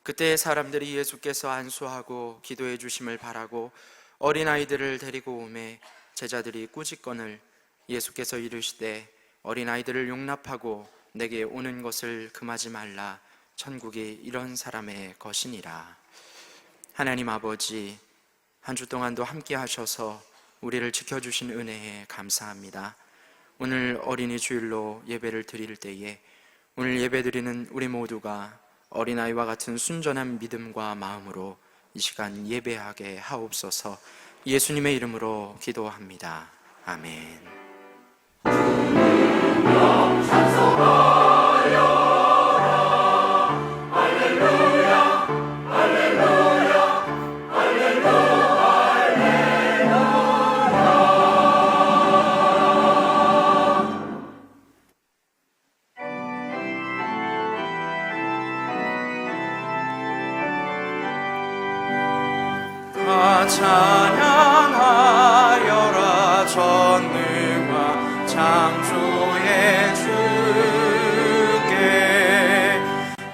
그때 사람들이 예수께서 안수하고 기도해 주심을 바라고 어린아이들을 데리고 오매 제자들이 꾸짖거늘 예수께서 이르시되 어린아이들을 용납하고 내게 오는 것을 금하지 말라. 천국이 이런 사람의 것이니라. 하나님 아버지, 한 주 동안도 함께 하셔서 우리를 지켜주신 은혜에 감사합니다. 오늘 어린이 주일로 예배를 드릴 때에 오늘 예배 드리는 우리 모두가 어린아이와 같은 순전한 믿음과 마음으로 이 시간 예배하게 하옵소서. 예수님의 이름으로 기도합니다. 아멘. 찬양하여라 전능과 창조의 주께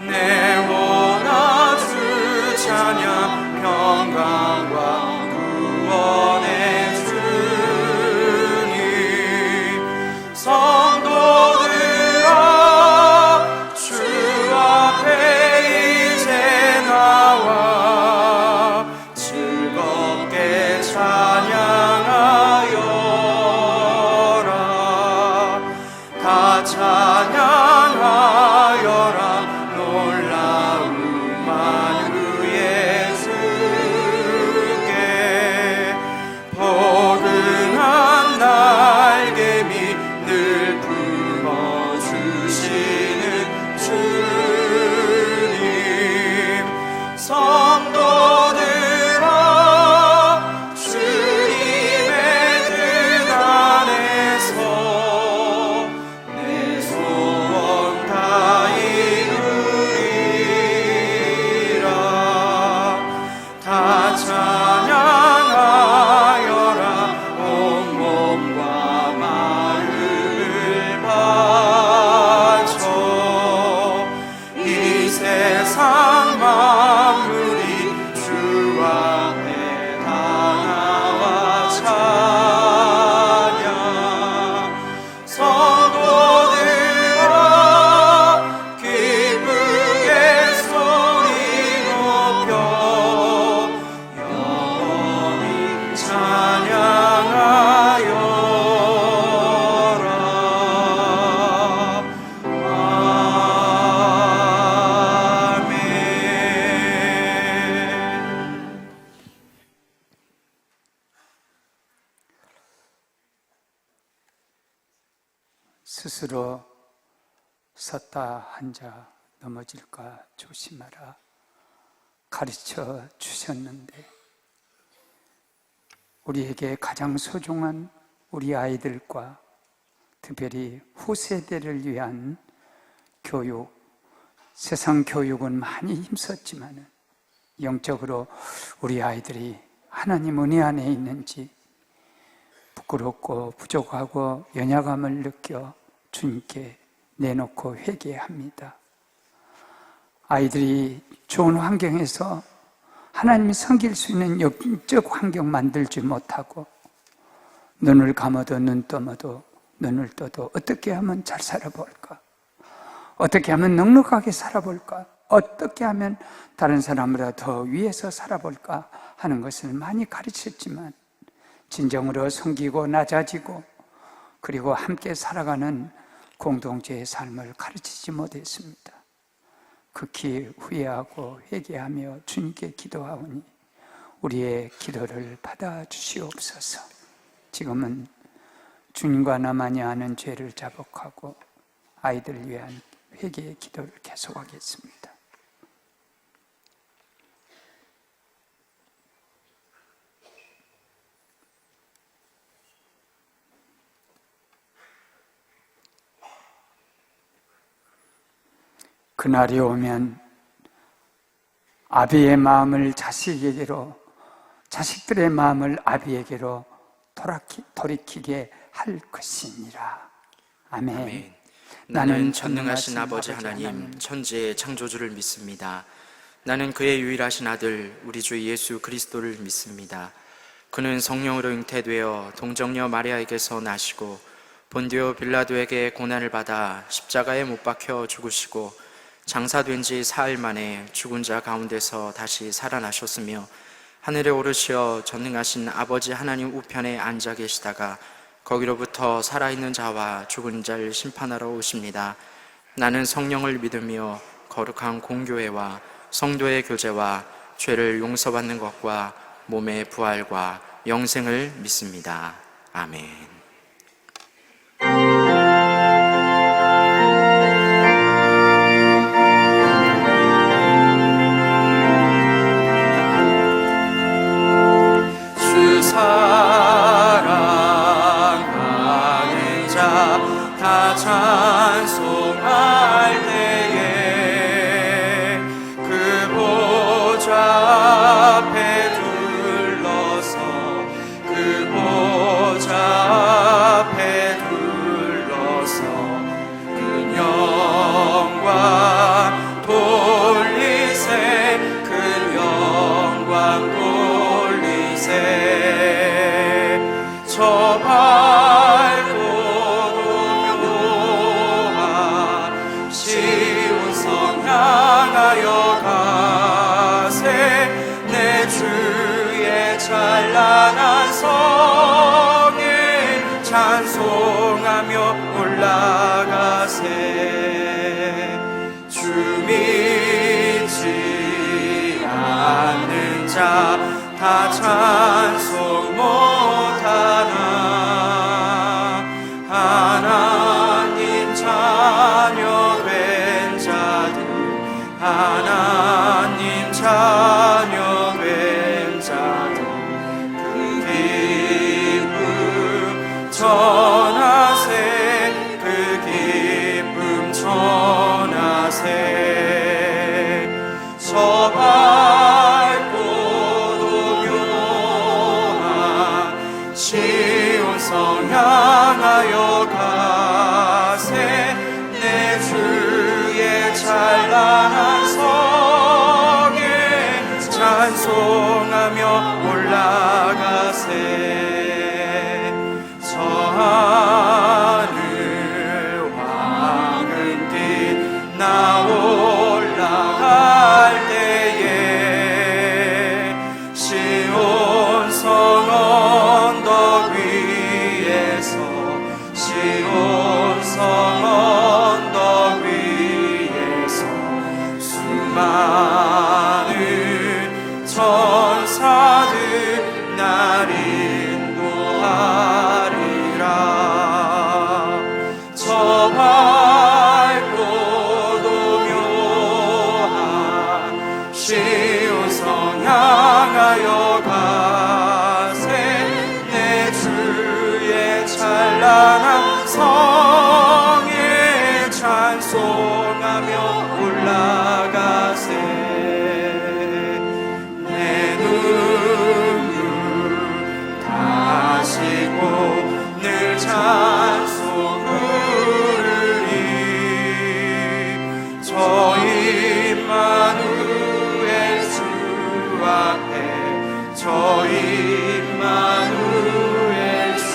내 원한 주 찬양 평강과 구원의 주님 성도들아 주 앞에 이제 나와 즐겁게 찬양하여라. 다 찬양하여라. 놀라움만 그의 주께 포근한 날개미 늘 품어주시는 주님 성도들 스스로 섰다 앉아 넘어질까 조심하라 가르쳐 주셨는데 우리에게 가장 소중한 우리 아이들과 특별히 후세대를 위한 교육, 세상 교육은 많이 힘썼지만 영적으로 우리 아이들이 하나님 은혜 안에 있는지 부끄럽고 부족하고 연약함을 느껴 주님께 내놓고 회개합니다. 아이들이 좋은 환경에서 하나님이 섬길 수 있는 영적 환경 만들지 못하고 눈을 감아도 눈 떠도 눈을 떠도 어떻게 하면 잘 살아볼까? 어떻게 하면 넉넉하게 살아볼까? 어떻게 하면 다른 사람보다 더 위에서 살아볼까 하는 것을 많이 가르쳤지만 진정으로 섬기고 낮아지고 그리고 함께 살아가는 공동체의 삶을 가르치지 못했습니다. 극히 후회하고 회개하며 주님께 기도하오니 우리의 기도를 받아주시옵소서. 지금은 주님과 나만이 아는 죄를 자복하고 아이들을 위한 회개의 기도를 계속하겠습니다. 그날이 오면 아비의 마음을 자식에게로, 자식들의 마음을 아비에게로 돌이키게 할 것이니라. 아멘. 아멘. 나는 전능하신 아버지 하나님, 천지의 창조주를 믿습니다. 나는 그의 유일하신 아들 우리 주 예수 그리스도를 믿습니다. 그는 성령으로 잉태되어 동정녀 마리아에게서 나시고 본디오 빌라도에게 고난을 받아 십자가에 못 박혀 죽으시고 장사된 지 사흘 만에 죽은 자 가운데서 다시 살아나셨으며 하늘에 오르시어 전능하신 아버지 하나님 우편에 앉아 계시다가 거기로부터 살아있는 자와 죽은 자를 심판하러 오십니다. 나는 성령을 믿으며 거룩한 공교회와 성도의 교제와 죄를 용서받는 것과 몸의 부활과 영생을 믿습니다. 아멘. 주 사랑하는 자 다 찬송할 때에 그 보좌 앞에 둘러서 그 보좌 앞에 둘러서 그 영광 돌리세 그 영광 돌리세 저 밝고 묘한 시온 성 향하여 가세 내 주의 찬란한 성에 찬송하며 올라가세 주 믿지 않는 자 다 찬송 못하나 하나님 자녀 된 자들 하나님 자녀 된 자들 그 기쁨 전하세 그 기쁨 전하세 저 밝고도 묘한 시온 성 향하여 가세 내 주의 찬란한 성에 찬송하며 올라가세 저 하늘 황금 빛나 올라갈 때에 시온 성 언덕 위에서 시온 성 언덕 위에서 수많은 천사들 날 인도하리라 저 밝고도 묘한 시온 성 향하여 가세 내 주의 찬란한 성에 찬송하며 올라가세 내 눈물 다시고 늘 찬송 부르리 저 임마누엘 주 앞에 저 임마누엘 주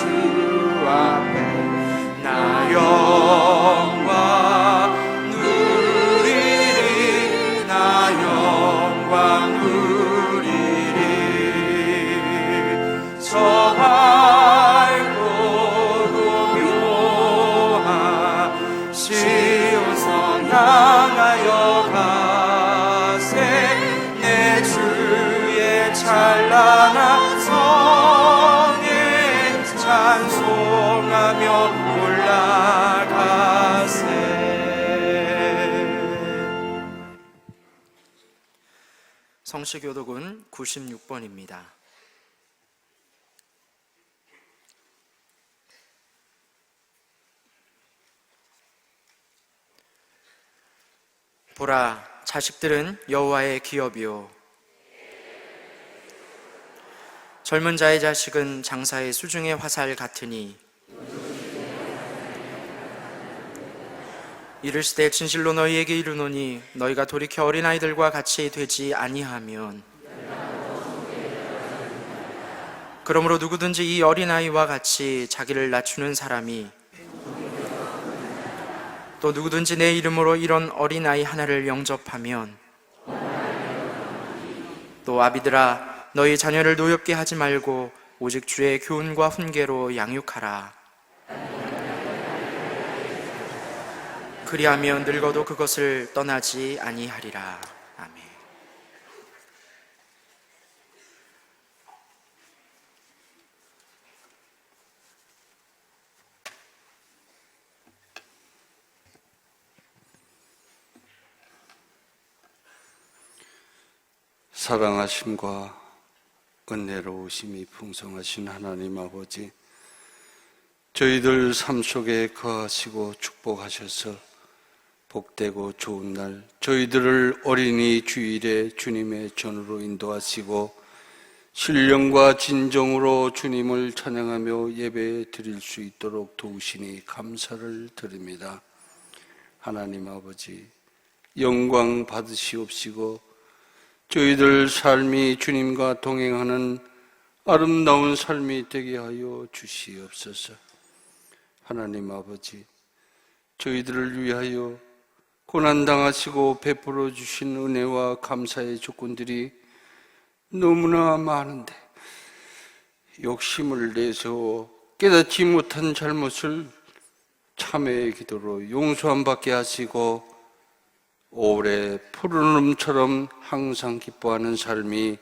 앞에 나 영광 누리리 나 영광 누리리 저 밝고도 묘한 시온 성 향하여 가세 내 주의 찬란한 성에 찬송하며 올라가세 성시교독은 96번입니다. 보라, 자식들은 여호와의 기업이요 젊은 자의 자식은 장사의 수중의 화살 같으니 이르시되 진실로 너희에게 이르노니 너희가 돌이켜 어린아이들과 같이 되지 아니하면 그러므로 누구든지 이 어린아이와 같이 자기를 낮추는 사람이 또 누구든지 내 이름으로 이런 어린아이 하나를 영접하면 또 아비들아 너희 자녀를 노엽게 하지 말고 오직 주의 교훈과 훈계로 양육하라. 그리하면 늙어도 그것을 떠나지 아니하리라. 아멘. 사랑하심과 은혜로우심이 풍성하신 하나님 아버지, 저희들 삶 속에 거하시고 축복하셔서 복되고 좋은 날, 저희들을 어린이 주일에 주님의 전으로 인도하시고 신령과 진정으로 주님을 찬양하며 예배 드릴 수 있도록 도우시니 감사를 드립니다. 하나님 아버지, 영광 받으시옵시고 저희들 삶이 주님과 동행하는 아름다운 삶이 되게 하여 주시옵소서. 하나님 아버지, 저희들을 위하여 고난당하시고 베풀어 주신 은혜와 감사의 조건들이 너무나 많은데 욕심을 내서 깨닫지 못한 잘못을 참회의 기도로 용서함 받게 하시고 오래 푸르름처럼 항상 기뻐하는 삶이,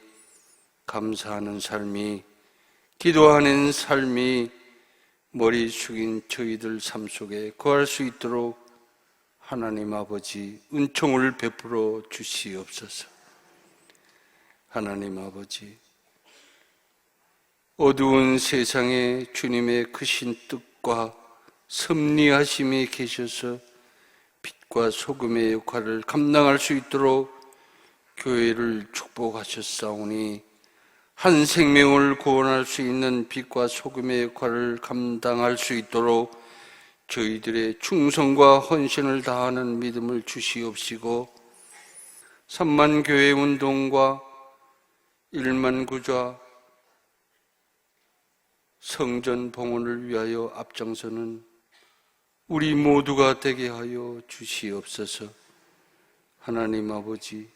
감사하는 삶이, 기도하는 삶이 머리 숙인 저희들 삶 속에 거할 수 있도록 하나님 아버지 은총을 베풀어 주시옵소서. 하나님 아버지, 어두운 세상에 주님의 크신 뜻과 섭리하심이 계셔서 빛과 소금의 역할을 감당할 수 있도록 교회를 축복하셨사오니 한 생명을 구원할 수 있는 빛과 소금의 역할을 감당할 수 있도록 저희들의 충성과 헌신을 다하는 믿음을 주시옵시고 3만 교회 운동과 1만 구좌 성전 봉헌을 위하여 앞장서는 우리 모두가 되게 하여 주시옵소서. 하나님 아버지,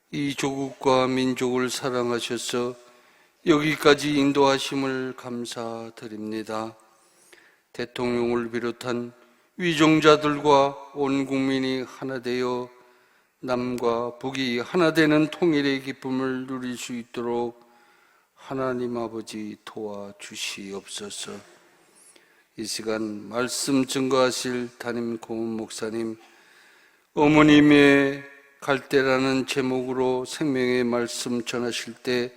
이 조국과 민족을 사랑하셔서 여기까지 인도하심을 감사드립니다. 대통령을 비롯한 위종자들과 온 국민이 하나 되어 남과 북이 하나 되는 통일의 기쁨을 누릴 수 있도록 하나님 아버지 도와주시옵소서. 이 시간 말씀 증거하실 담임 고문 목사님, 어머님의 갈대라는 제목으로 생명의 말씀 전하실 때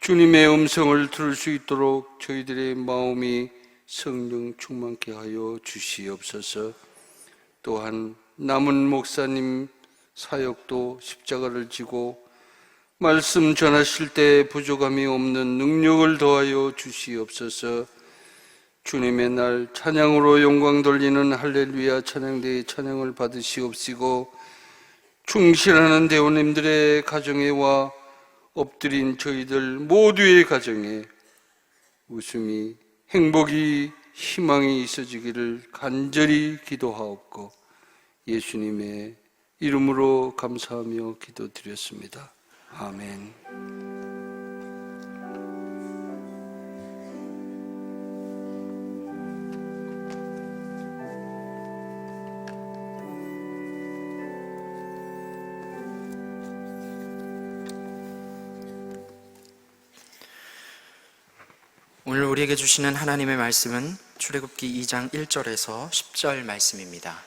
주님의 음성을 들을 수 있도록 저희들의 마음이 성령 충만케 하여 주시옵소서. 또한 남은 목사님 사역도 십자가를 지고 말씀 전하실 때 부족함이 없는 능력을 더하여 주시옵소서. 주님의 날 찬양으로 영광 돌리는 할렐루야 찬양대의 찬양을 받으시옵시고 충실하는 대원님들의 가정에 와 엎드린 저희들 모두의 가정에 웃음이, 행복이, 희망이 있어지기를 간절히 기도하옵고 예수님의 이름으로 감사하며 기도드렸습니다. 아멘. 오늘 우리에게 주시는 하나님의 말씀은 출애굽기 2장 1절에서 10절 말씀입니다.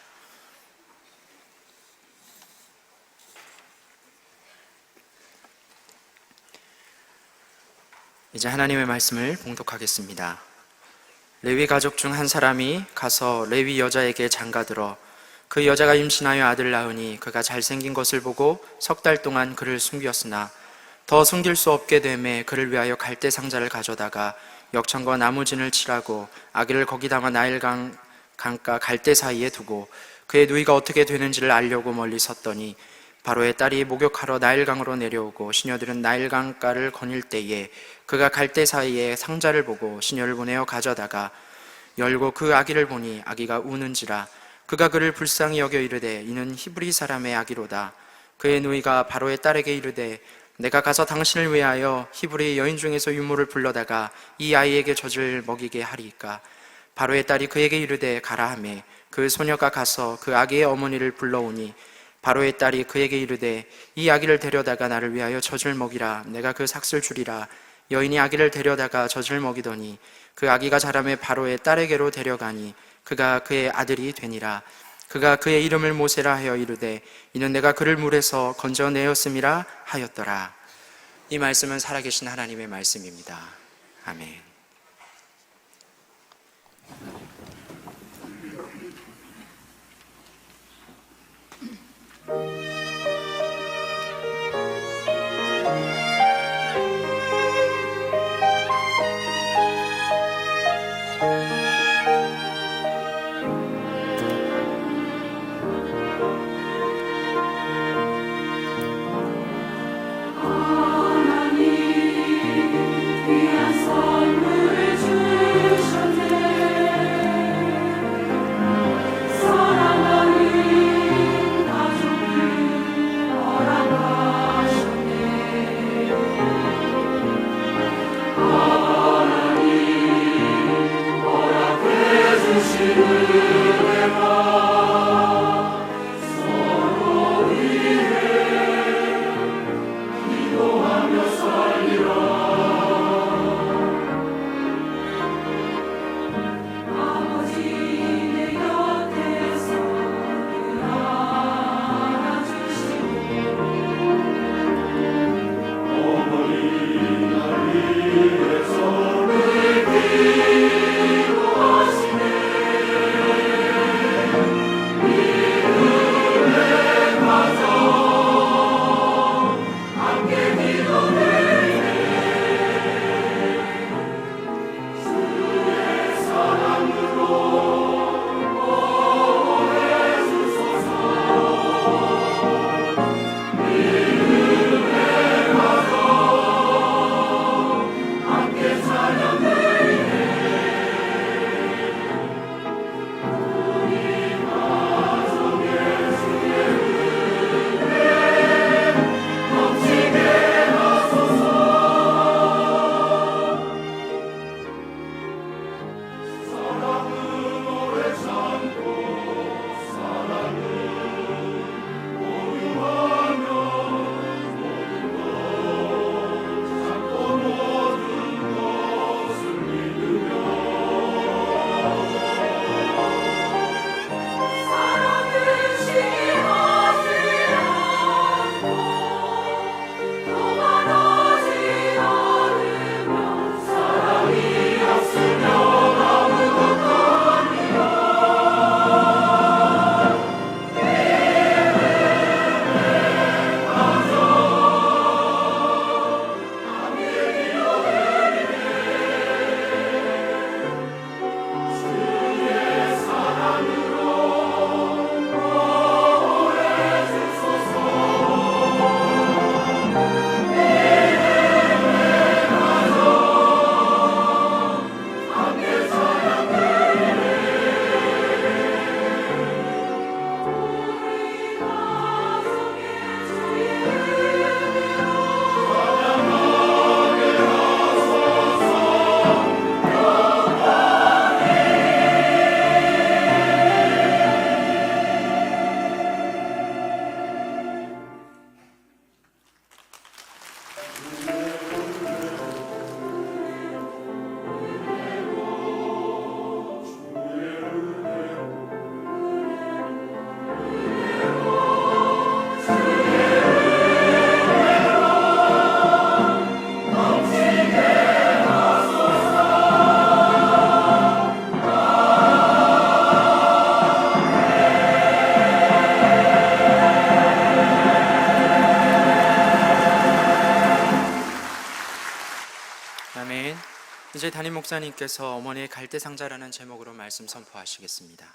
이제 하나님의 말씀을 봉독하겠습니다. 레위 가족 중 한 사람이 가서 레위 여자에게 장가들어 그 여자가 임신하여 아들 낳으니 그가 잘생긴 것을 보고 3달 동안 그를 숨겼으나 더 숨길 수 없게 되매 그를 위하여 갈대 상자를 가져다가 역청과 나무진을 칠하고 아기를 거기 담아 나일강 강가 갈대 사이에 두고 그의 누이가 어떻게 되는지를 알려고 멀리 섰더니 바로의 딸이 목욕하러 나일강으로 내려오고 시녀들은 나일강가를 거닐 때에 그가 갈대 사이에 상자를 보고 시녀를 보내어 가져다가 열고 그 아기를 보니 아기가 우는지라 그가 그를 불쌍히 여겨 이르되 이는 히브리 사람의 아기로다. 그의 누이가 바로의 딸에게 이르되 내가 가서 당신을 위하여 히브리 여인 중에서 유모를 불러다가 이 아이에게 젖을 먹이게 하리이까. 바로의 딸이 그에게 이르되 가라 하매 그 소녀가 가서 그 아기의 어머니를 불러오니 바로의 딸이 그에게 이르되 이 아기를 데려다가 나를 위하여 젖을 먹이라. 내가 그 삭슬 주리라. 여인이 아기를 데려다가 젖을 먹이더니 그 아기가 자라매 바로의 딸에게로 데려가니 그가 그의 아들이 되니라. 그가 그의 이름을 모세라 하여 이르되 이는 내가 그를 물에서 건져내었음이라 하였더라. 이 말씀은 살아계신 하나님의 말씀입니다. 아멘. 이제 담임 목사님께서 어머니의 갈대상자라는 제목으로 말씀 선포하시겠습니다.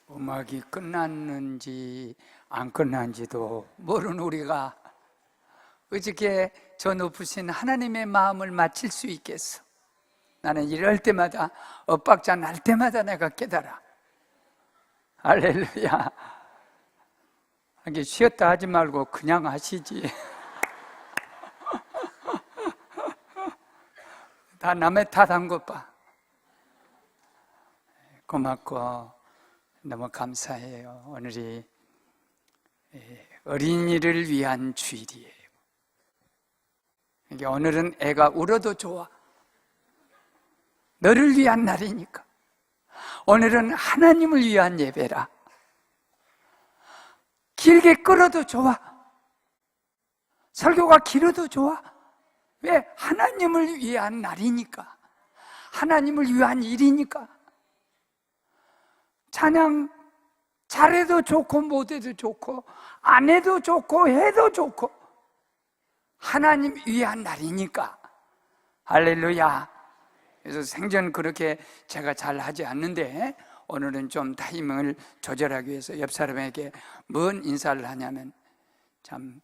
음악이 끝났는지 안 끝났는지도 모르는 우리가 어떻게 저 높으신 하나님의 마음을 맞힐 수 있겠어? 나는 이럴 때마다, 엇박자 날 때마다 내가 깨달아. 할렐루야. 이게 쉬었다 하지 말고 그냥 하시지. 다 남의 탓한 것 봐. 고맙고 너무 감사해요. 오늘이 어린이를 위한 주일이에요. 이게 오늘은 애가 울어도 좋아. 너를 위한 날이니까. 오늘은 하나님을 위한 예배라. 길게 끌어도 좋아. 설교가 길어도 좋아. 왜? 하나님을 위한 날이니까. 하나님을 위한 일이니까. 찬양 잘해도 좋고 못해도 좋고 안 해도 좋고 해도 좋고 하나님 위한 날이니까. 할렐루야. 그래서 생전 그렇게 제가 잘 하지 않는데 오늘은 좀 타이밍을 조절하기 위해서 옆 사람에게 뭔 인사를 하냐면 참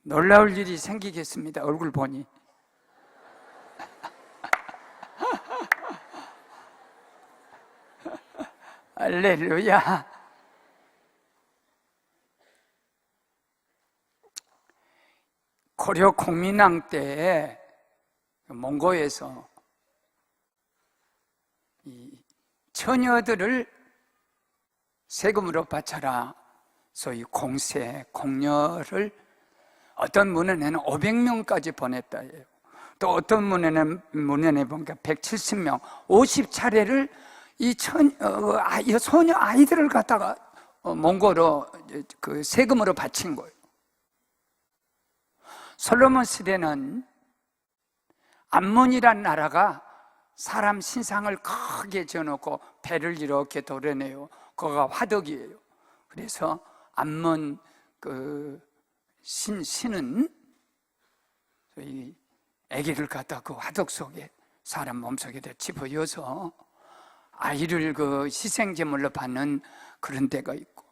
놀라울 일이 생기겠습니다. 얼굴 보니. 할렐루야. 고려 공민왕 때 몽고에서 이 처녀들을 세금으로 바쳐라, 소위 공세, 공녀를 어떤 문헌에는 500명까지 보냈다 해요. 또 어떤 문헌에 보니까 170명, 50차례를 이 소녀 아이들을 갖다가 몽고로 그 세금으로 바친 거예요. 솔로몬 시대는 암몬이란 나라가 사람 신상을 크게 지어놓고 배를 이렇게 도려내요. 그거가 화덕이에요. 그래서 암몬 그 신은 이 아기를 갖다 그 화덕 속에 사람 몸속에다 집어여서 아이를 그 희생제물로 받는 그런 데가 있고,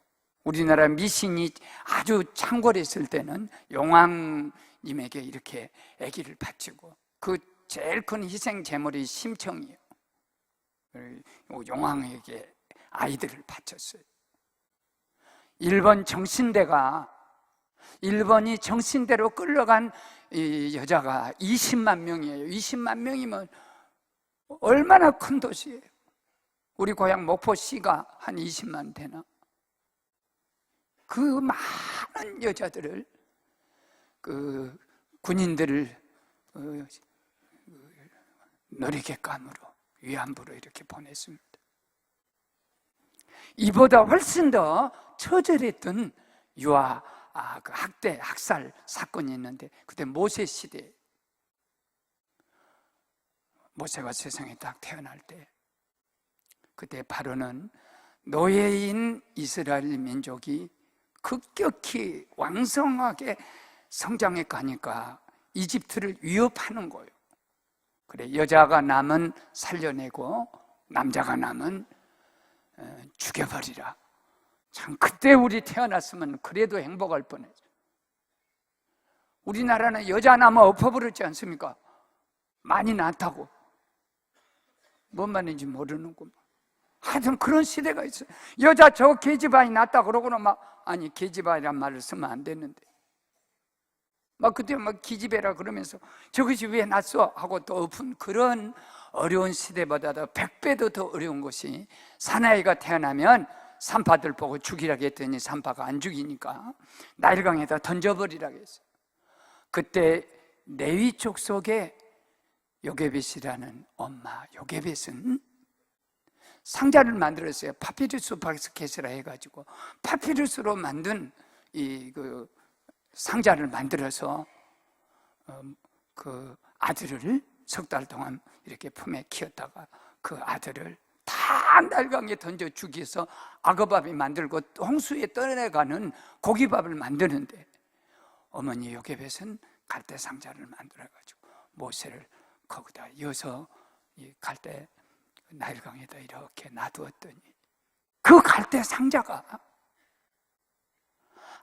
우리나라 미신이 아주 창궐했을 때는 용왕님에게 이렇게 아기를 바치고, 그 제일 큰 희생제물이 심청이에요. 용왕에게 아이들을 바쳤어요. 일본이 정신대로 끌려간 이 여자가 20만 명이에요. 20만 명이면 얼마나 큰 도시예요. 우리 고향 목포시가 한 20만 되나? 그 많은 여자들을 그 군인들을 놀이객감으로 위안부로 이렇게 보냈습니다. 이보다 훨씬 더 처절했던 유아 그 학대, 학살 사건이 있는데, 그때 모세 시대, 모세가 세상에 딱 태어날 때, 그때 바로는 노예인 이스라엘 민족이 급격히 왕성하게 성장해 가니까 이집트를 위협하는 거예요. 그래, 여자가 남은 살려내고 남자가 남은 죽여버리라. 참, 그때 우리 태어났으면 그래도 행복할 뻔했죠. 우리나라는 여자 남아 엎어버렸지 않습니까? 많이 낳다고. 뭔 말인지 모르는구만. 하여튼 그런 시대가 있어요. 여자 저 계집아이 낳다 그러고는 막, 아니 계집아이란 말을 쓰면 안 되는데 막 그때 막 기집애라 그러면서 저것이 왜 낳았어? 하고 또 엎은 그런 어려운 시대보다도 100배도 더 어려운 것이, 사나이가 태어나면 산파들 보고 죽이라고 했더니 산파가 안 죽이니까 나일강에다 던져버리라고 했어요. 그때 레위 족속에 요게벳이라는 엄마 요게벳은 상자를 만들었어요. 파피루스 바스켓이라 해가지고 파피루스로 만든 그 상자를 만들어서 그 아들을 석 달 동안 이렇게 품에 키웠다가 그 아들을 다 나일강에 던져 죽여서 악어밥이 만들고 홍수에 떠내가는 고기밥을 만드는데, 어머니 요게벳은 갈대 상자를 만들어가지고 모세를 거기다 이어서 이 갈대 나일강에다 이렇게 놔두었더니 그 그 갈대 상자가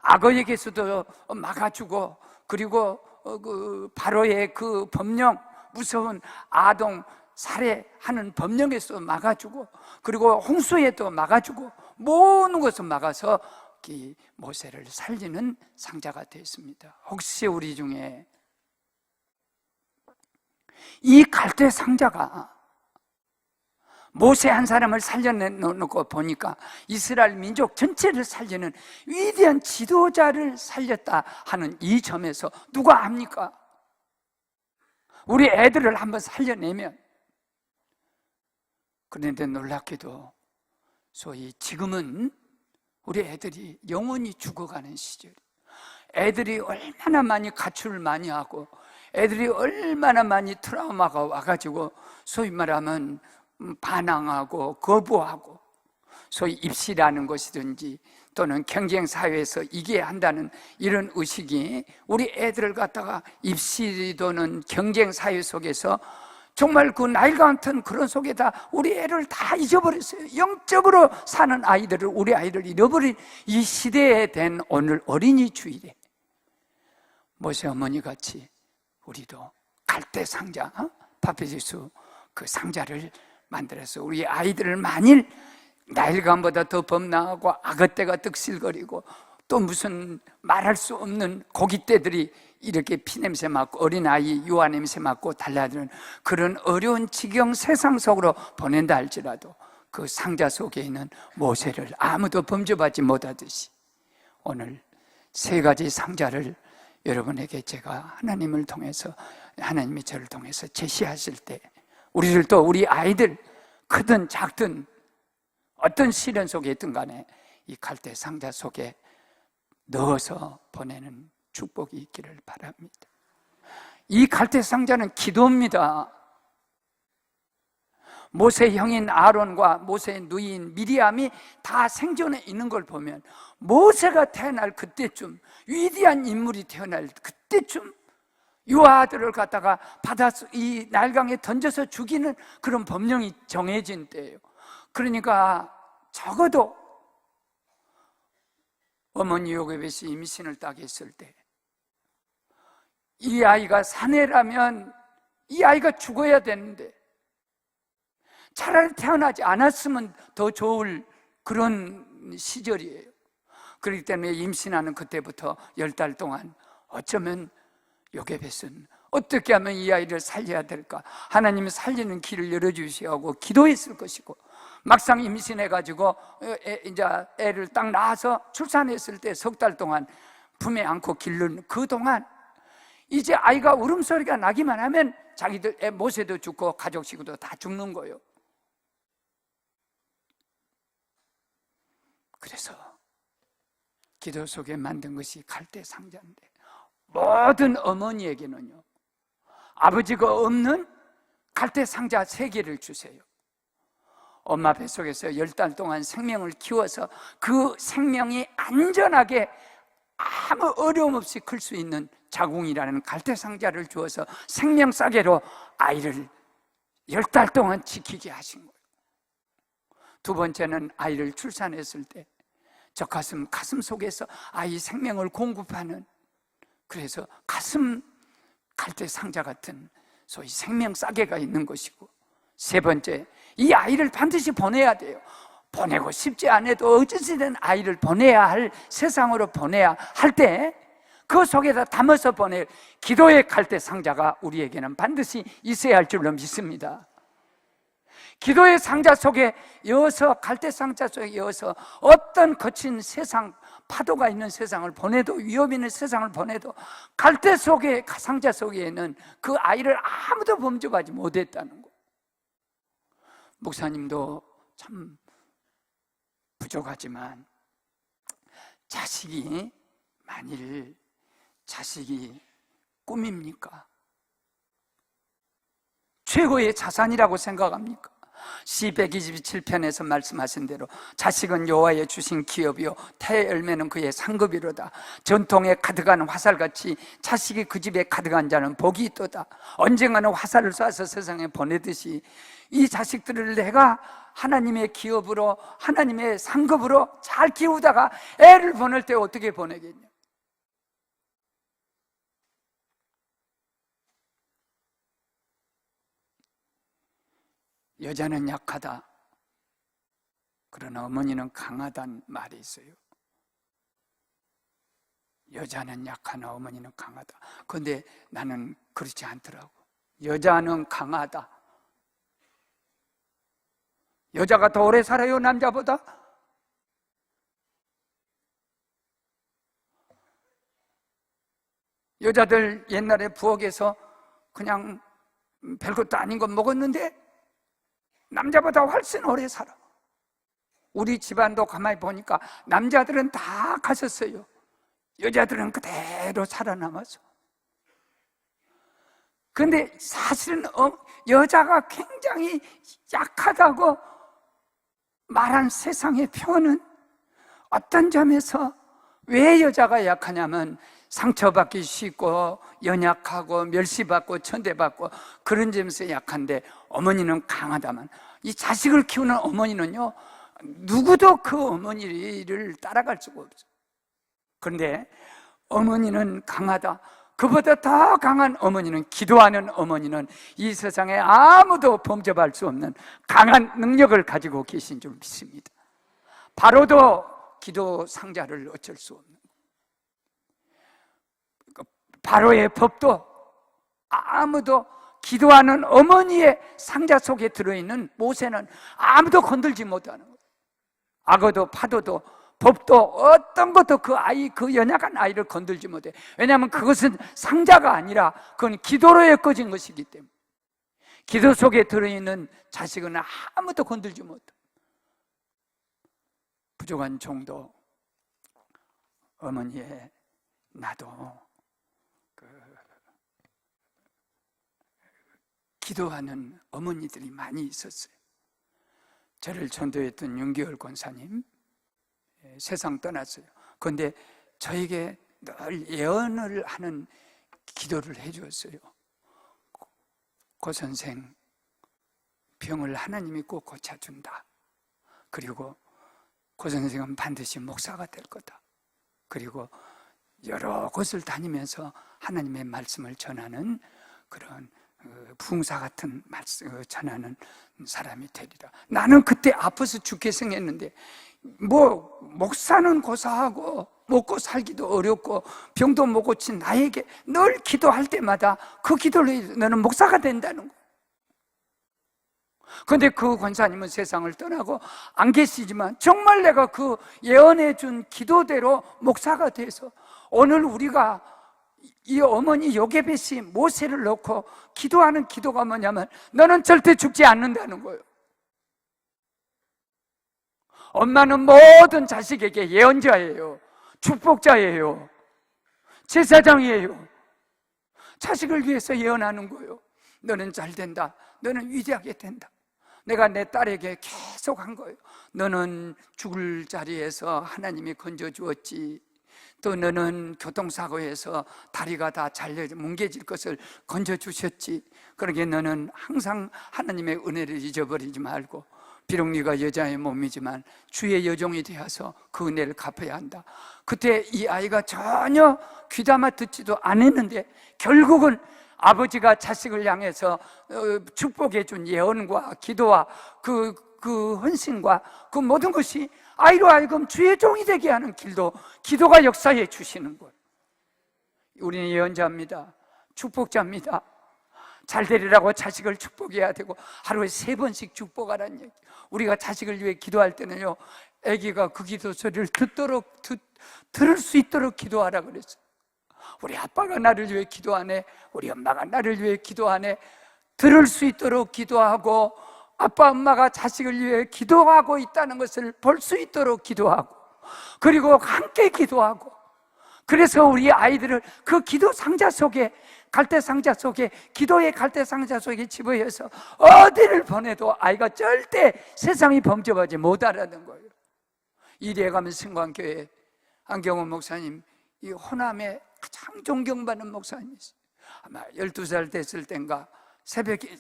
악어에게서도 막아주고, 그리고 그 바로의 그 법령, 무서운 아동 살해하는 법령에서 막아주고, 그리고 홍수에도 막아주고, 모든 것을 막아서 이 모세를 살리는 상자가 되었습니다. 혹시 우리 중에 이 갈대 상자가 모세 한 사람을 살려놓고 보니까 이스라엘 민족 전체를 살리는 위대한 지도자를 살렸다 하는 이 점에서 누가 압니까? 우리 애들을 한번 살려내면. 그런데 놀랍게도 소위 지금은 우리 애들이 영원히 죽어가는 시절, 애들이 얼마나 많이 가출을 많이 하고, 애들이 얼마나 많이 트라우마가 와가지고 소위 말하면 반항하고 거부하고, 소위 입시라는 것이든지 또는 경쟁사회에서 이겨야 한다는 이런 의식이 우리 애들을 갖다가 입시 또는 경쟁사회 속에서 정말 그 나일과 같은 그런 속에다 우리 애를 다 잊어버렸어요. 영적으로 사는 아이들을, 우리 아이를 잃어버린 이 시대에 된 오늘 어린이 주일에 모세 어머니 같이 우리도 갈대 상자, 파피루스 그 상자를 만들어서 우리 아이들을 만일 나일강보다 더 범람하고 악어떼가 득실거리고 또 무슨 말할 수 없는 고깃떼들이 이렇게 피냄새 맡고 어린아이 유아 냄새 맡고 달라드는 그런 어려운 지경 세상 속으로 보낸다 할지라도 그 상자 속에 있는 모세를 아무도 범접하지 못하듯이 오늘 세 가지 상자를 여러분에게 제가 하나님을 통해서, 하나님이 저를 통해서 제시하실 때 우리들도 우리 아이들 크든 작든 어떤 시련 속에 있든 간에 이 갈대 상자 속에 넣어서 보내는 축복이 있기를 바랍니다. 이 갈대 상자는 기도입니다. 모세 형인 아론과 모세의 누이인 미리암이 다 생존해 있는 걸 보면 모세가 태어날 그때쯤, 위대한 인물이 태어날 그때쯤 유아들을 갖다가 받아서 이 나일강에 던져서 죽이는 그런 법령이 정해진 때예요. 그러니까 적어도 어머니 요게벳이 임신을 딱 했을 때 이 아이가 사내라면 이 아이가 죽어야 되는데 차라리 태어나지 않았으면 더 좋을 그런 시절이에요. 그렇기 때문에 임신하는 그때부터 10달 동안 어쩌면 요게벳은 어떻게 하면 이 아이를 살려야 될까, 하나님이 살리는 길을 열어주시오 하고 기도했을 것이고, 막상 임신해가지고 이제 애를 딱 낳아서 출산했을 때 3달 동안 품에 안고 기르는 그 동안 이제 아이가 울음소리가 나기만 하면 자기들 모세도 죽고 가족 식구도 다 죽는 거예요. 그래서 기도 속에 만든 것이 갈대 상자인데, 모든 어머니에게는요 아버지가 없는 갈대 상자 3개를 주세요. 엄마 뱃속에서 10달 동안 생명을 키워서 그 생명이 안전하게 아무 어려움 없이 클 수 있는 자궁이라는 갈대 상자를 주어서 생명 싸개로 아이를 10달 동안 지키게 하신 거예요. 두 번째는 아이를 출산했을 때 저 가슴 속에서 아이 생명을 공급하는, 그래서 가슴 갈대 상자 같은 소위 생명 싸개가 있는 것이고, 세 번째, 이 아이를 반드시 보내야 돼요. 보내고 싶지 않아도 어찌든 아이를 보내야 할, 세상으로 보내야 할 때 그 속에다 담아서 보낼 기도의 갈대 상자가 우리에게는 반드시 있어야 할 줄로 믿습니다. 기도의 상자 속에 이어서, 갈대 상자 속에 이어서 어떤 거친 세상, 파도가 있는 세상을 보내도, 위험 있는 세상을 보내도 갈대 속에, 상자 속에는 그 아이를 아무도 범접하지 못했다는 거. 목사님도 참 부족하지만 자식이, 만일 자식이 꿈입니까? 최고의 자산이라고 생각합니까? 시 127편에서 말씀하신 대로 자식은 여호와의 주신 기업이요 태의 열매는 그의 상급이로다. 전통에 가득한 화살같이 자식이 그 집에 가득한 자는 복이 있도다. 언젠가는 화살을 쏴서 세상에 보내듯이 이 자식들을 내가 하나님의 기업으로, 하나님의 상급으로 잘 키우다가 애를 보낼 때 어떻게 보내겠냐? 여자는 약하다. 그러나 어머니는 강하다는 말이 있어요. 여자는 약하나 어머니는 강하다. 그런데 나는 그렇지 않더라고. 여자는 강하다. 여자가 더 오래 살아요, 남자보다? 여자들 옛날에 부엌에서 그냥 별것도 아닌 거 먹었는데 남자보다 훨씬 오래 살아. 우리 집안도 가만히 보니까 남자들은 다 가셨어요. 여자들은 그대로 살아남았어. 근데 사실은 여자가 굉장히 약하다고 말한 세상의 표현은 어떤 점에서 왜 여자가 약하냐면 상처받기 쉽고 연약하고 멸시받고 천대받고 그런 점에서 약한데 어머니는 강하다만 이 자식을 키우는 어머니는요 누구도 그 어머니를 따라갈 수가 없어. 그런데 어머니는 강하다. 그보다 더 강한 어머니는, 기도하는 어머니는 이 세상에 아무도 범접할 수 없는 강한 능력을 가지고 계신 줄 믿습니다. 바로도 기도 상자를 어쩔 수 없는, 바로의 법도 아무도, 기도하는 어머니의 상자 속에 들어있는 모세는 아무도 건들지 못하는 거예요. 악어도 파도도 법도 어떤 것도 그 아이, 그 연약한 아이를 건들지 못해. 왜냐하면 그것은 상자가 아니라 그건 기도로 엮어진 것이기 때문에. 기도 속에 들어있는 자식은 아무도 건들지 못해. 부족한 종도 어머니의 나도 기도하는 어머니들이 많이 있었어요. 저를 전도했던 윤기열 권사님 세상 떠났어요. 그런데 저에게 늘 예언을 하는 기도를 해주었어요. 고 선생 병을 하나님이 꼭 고쳐준다. 그리고 고 선생은 반드시 목사가 될 거다. 그리고 여러 곳을 다니면서 하나님의 말씀을 전하는 그런 부흥사 같은 말씀을 전하는 사람이 되리라. 나는 그때 아파서 죽게 생겼는데 목사는 고사하고 먹고 살기도 어렵고 병도 못 고친 나에게 늘 기도할 때마다 그 기도를 해, 너는 목사가 된다는 거예요. 그런데 그 권사님은 세상을 떠나고 안 계시지만 정말 내가 그 예언해 준 기도대로 목사가 돼서 오늘 우리가 이 어머니 요게벳이 모세를 놓고 기도하는 기도가 뭐냐면 너는 절대 죽지 않는다는 거예요. 엄마는 모든 자식에게 예언자예요. 축복자예요. 제사장이에요. 자식을 위해서 예언하는 거예요. 너는 잘 된다. 너는 위대하게 된다. 내가 내 딸에게 계속 한 거예요. 너는 죽을 자리에서 하나님이 건져주었지. 또 너는 교통사고에서 다리가 다 잘려 뭉개질 것을 건져주셨지. 그러게 너는 항상 하나님의 은혜를 잊어버리지 말고 비록 네가 여자의 몸이지만 주의 여종이 되어서 그 은혜를 갚아야 한다. 그때 이 아이가 전혀 귀담아 듣지도 않았는데 결국은 아버지가 자식을 향해서 축복해 준 예언과 기도와 그 헌신과 그 모든 것이 아이로 하여금 주의 종이 되게 하는 길도 기도가 역사해 주시는 거예요. 우리는 예언자입니다. 축복자입니다. 잘 되리라고 자식을 축복해야 되고 하루에 3번씩 축복하라는 얘기. 우리가 자식을 위해 기도할 때는요 아기가 그 기도 소리를 들을 수 있도록 기도하라 그랬어요. 우리 아빠가 나를 위해 기도하네, 우리 엄마가 나를 위해 기도하네. 들을 수 있도록 기도하고 아빠 엄마가 자식을 위해 기도하고 있다는 것을 볼 수 있도록 기도하고 그리고 함께 기도하고 그래서 우리 아이들을 그 기도 상자 속에 갈대상자 속에, 기도의 갈대상자 속에 집어여서 어디를 보내도 아이가 절대 세상이 범접하지 못하라는 거예요. 이리에 가면 승관교회 안경원 목사님, 이 호남에 가장 존경받는 목사님이었어요. 아마 12살 됐을 땐가 새벽에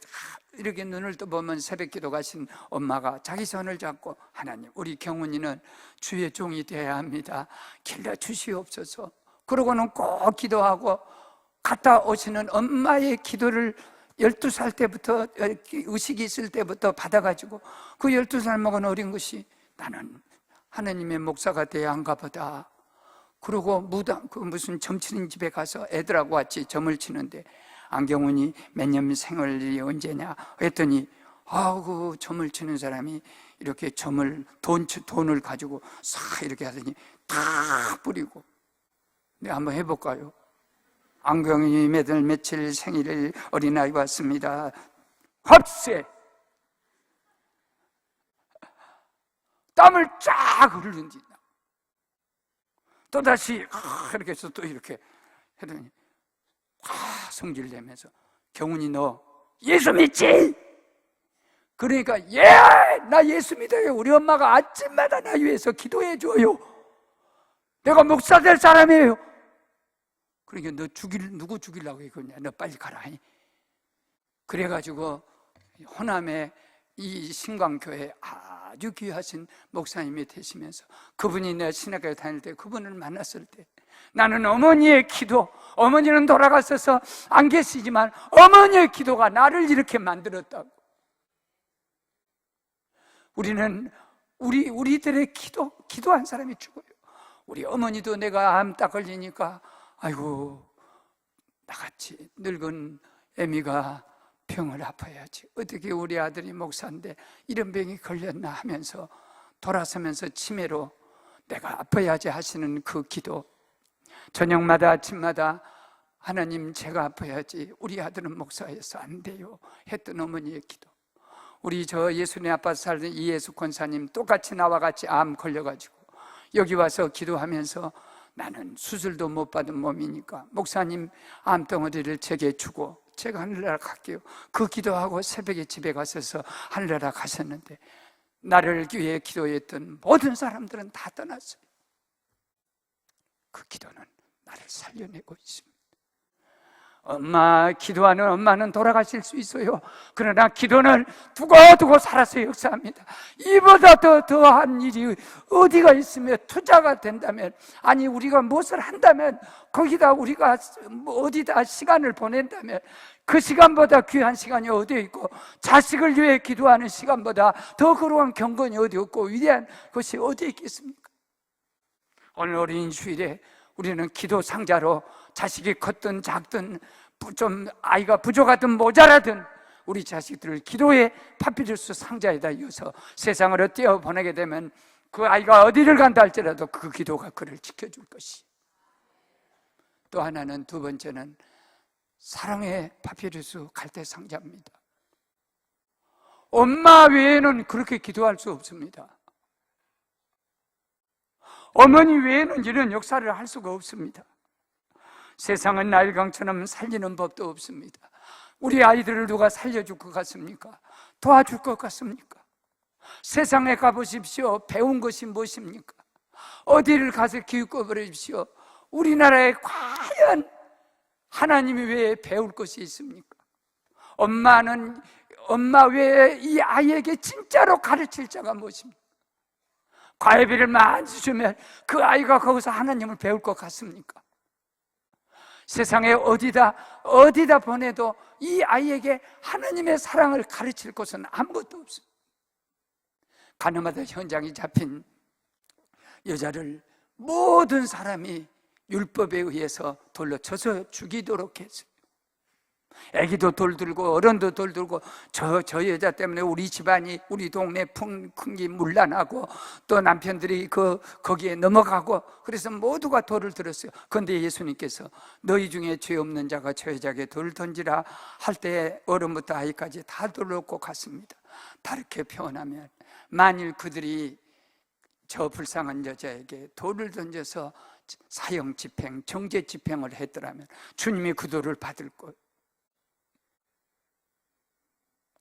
이렇게 눈을 떠보면 새벽 기도 가신 엄마가 자기 손을 잡고, 하나님, 우리 경훈이는 주의 종이 되어야 합니다. 길러 주시옵소서. 그러고는 꼭 기도하고 갔다 오시는 엄마의 기도를 12살 때부터, 의식이 있을 때부터 받아가지고 그 12살 먹은 어린 것이 나는 하나님의 목사가 되어야 한가 보다. 그러고 무당, 그 무슨 점 치는 집에 가서 애들하고 같이 점을 치는데, 안경훈이 몇 년 생일이 언제냐 했더니, 그 점을 치는 사람이 이렇게 점을, 돈을 가지고 싹 이렇게 하더니 다 뿌리고. 네, 한번 해볼까요? 안경훈이 몇월 며칠 생일 어린아이 왔습니다. 흡세! 땀을 쫙 흘린다. 또다시 이렇게 해서 또 이렇게 하더니 성질 내면서, 경훈이 너 예수 믿지? 그러니까 예! 나 예수 믿어요. 우리 엄마가 아침마다 나 위해서 기도해 줘요. 내가 목사 될 사람이에요. 그러니까 너 누구 죽이려고 했거냐? 너 빨리 가라. 그래가지고 호남에 이 신광교회 아주 귀하신 목사님이 되시면서, 그분이 내가 신학교에 다닐 때 그분을 만났을 때 나는 어머니의 기도, 어머니는 돌아가셔서 안 계시지만 어머니의 기도가 나를 이렇게 만들었다고. 우리는 우리들의 기도한 사람이 죽어요. 우리 어머니도 내가 암 딱 걸리니까 아이고 나같이 늙은 애미가 병을 아파야지, 어떻게 우리 아들이 목사인데 이런 병이 걸렸나 하면서 돌아서면서 치매로 내가 아파야지 하시는 그 기도, 저녁마다 아침마다 하나님 제가 아파야지, 우리 아들은 목사여서 안 돼요 했던 어머니의 기도. 우리 저 예수네 아파트 살던 이예수 권사님 똑같이 나와 같이 암 걸려가지고 여기 와서 기도하면서, 나는 수술도 못 받은 몸이니까 목사님 암덩어리를 제게 주고 제가 하늘나라 갈게요. 그 기도하고 새벽에 집에 가셔서 하늘나라 가셨는데, 나를 위해 기도했던 모든 사람들은 다 떠났어요. 그 기도는 나를 살려내고 있습니다. 엄마, 기도하는 엄마는 돌아가실 수 있어요. 그러나 기도는 두고두고 살아서 역사합니다. 이보다 더한 일이 어디가 있으며, 투자가 된다면, 아니 우리가 무엇을 한다면, 거기다 우리가 어디다 시간을 보낸다면 그 시간보다 귀한 시간이 어디 있고, 자식을 위해 기도하는 시간보다 더 거룩한 경건이 어디 없고 위대한 것이 어디 있겠습니까? 오늘 어린 주일에 우리는 기도 상자로 자식이 컸든 작든 좀 아이가 부족하든 모자라든 우리 자식들을 기도의 파피루스 상자에다 이어서 세상으로 떼어보내게 되면 그 아이가 어디를 간다 할지라도 그 기도가 그를 지켜줄 것이. 또 하나는, 두 번째는 사랑의 파피루스 갈대 상자입니다. 엄마 외에는 그렇게 기도할 수 없습니다. 어머니 외에는 이런 역사를 할 수가 없습니다. 세상은 나일강처럼 살리는 법도 없습니다. 우리 아이들을 누가 살려줄 것 같습니까? 도와줄 것 같습니까? 세상에 가보십시오. 배운 것이 무엇입니까? 어디를 가서 기웃고 버리십시오. 우리나라에 과연 하나님이 왜 배울 것이 있습니까? 엄마 외에 이 아이에게 진짜로 가르칠 자가 무엇입니까? 과외비를 많이 주면 그 아이가 거기서 하나님을 배울 것 같습니까? 세상에 어디다 보내도 이 아이에게 하나님의 사랑을 가르칠 곳은 아무것도 없습니다. 가늠하다 현장에 잡힌 여자를 모든 사람이 율법에 의해서 돌로 쳐서 죽이도록 했어요. 애기도 돌 들고 어른도 돌 들고, 저 여자 때문에 우리 집안이, 우리 동네 풍기 문란하고 또 남편들이 거기에 넘어가고, 그래서 모두가 돌을 들었어요. 그런데 예수님께서 너희 중에 죄 없는 자가 저 여자에게 돌을 던지라 할 때 어른부터 아이까지 다 돌을 놓고 갔습니다. 다르게 표현하면, 만일 그들이 저 불쌍한 여자에게 돌을 던져서 사형 집행, 정죄 집행을 했더라면 주님이 그 돌을 받을 거예요.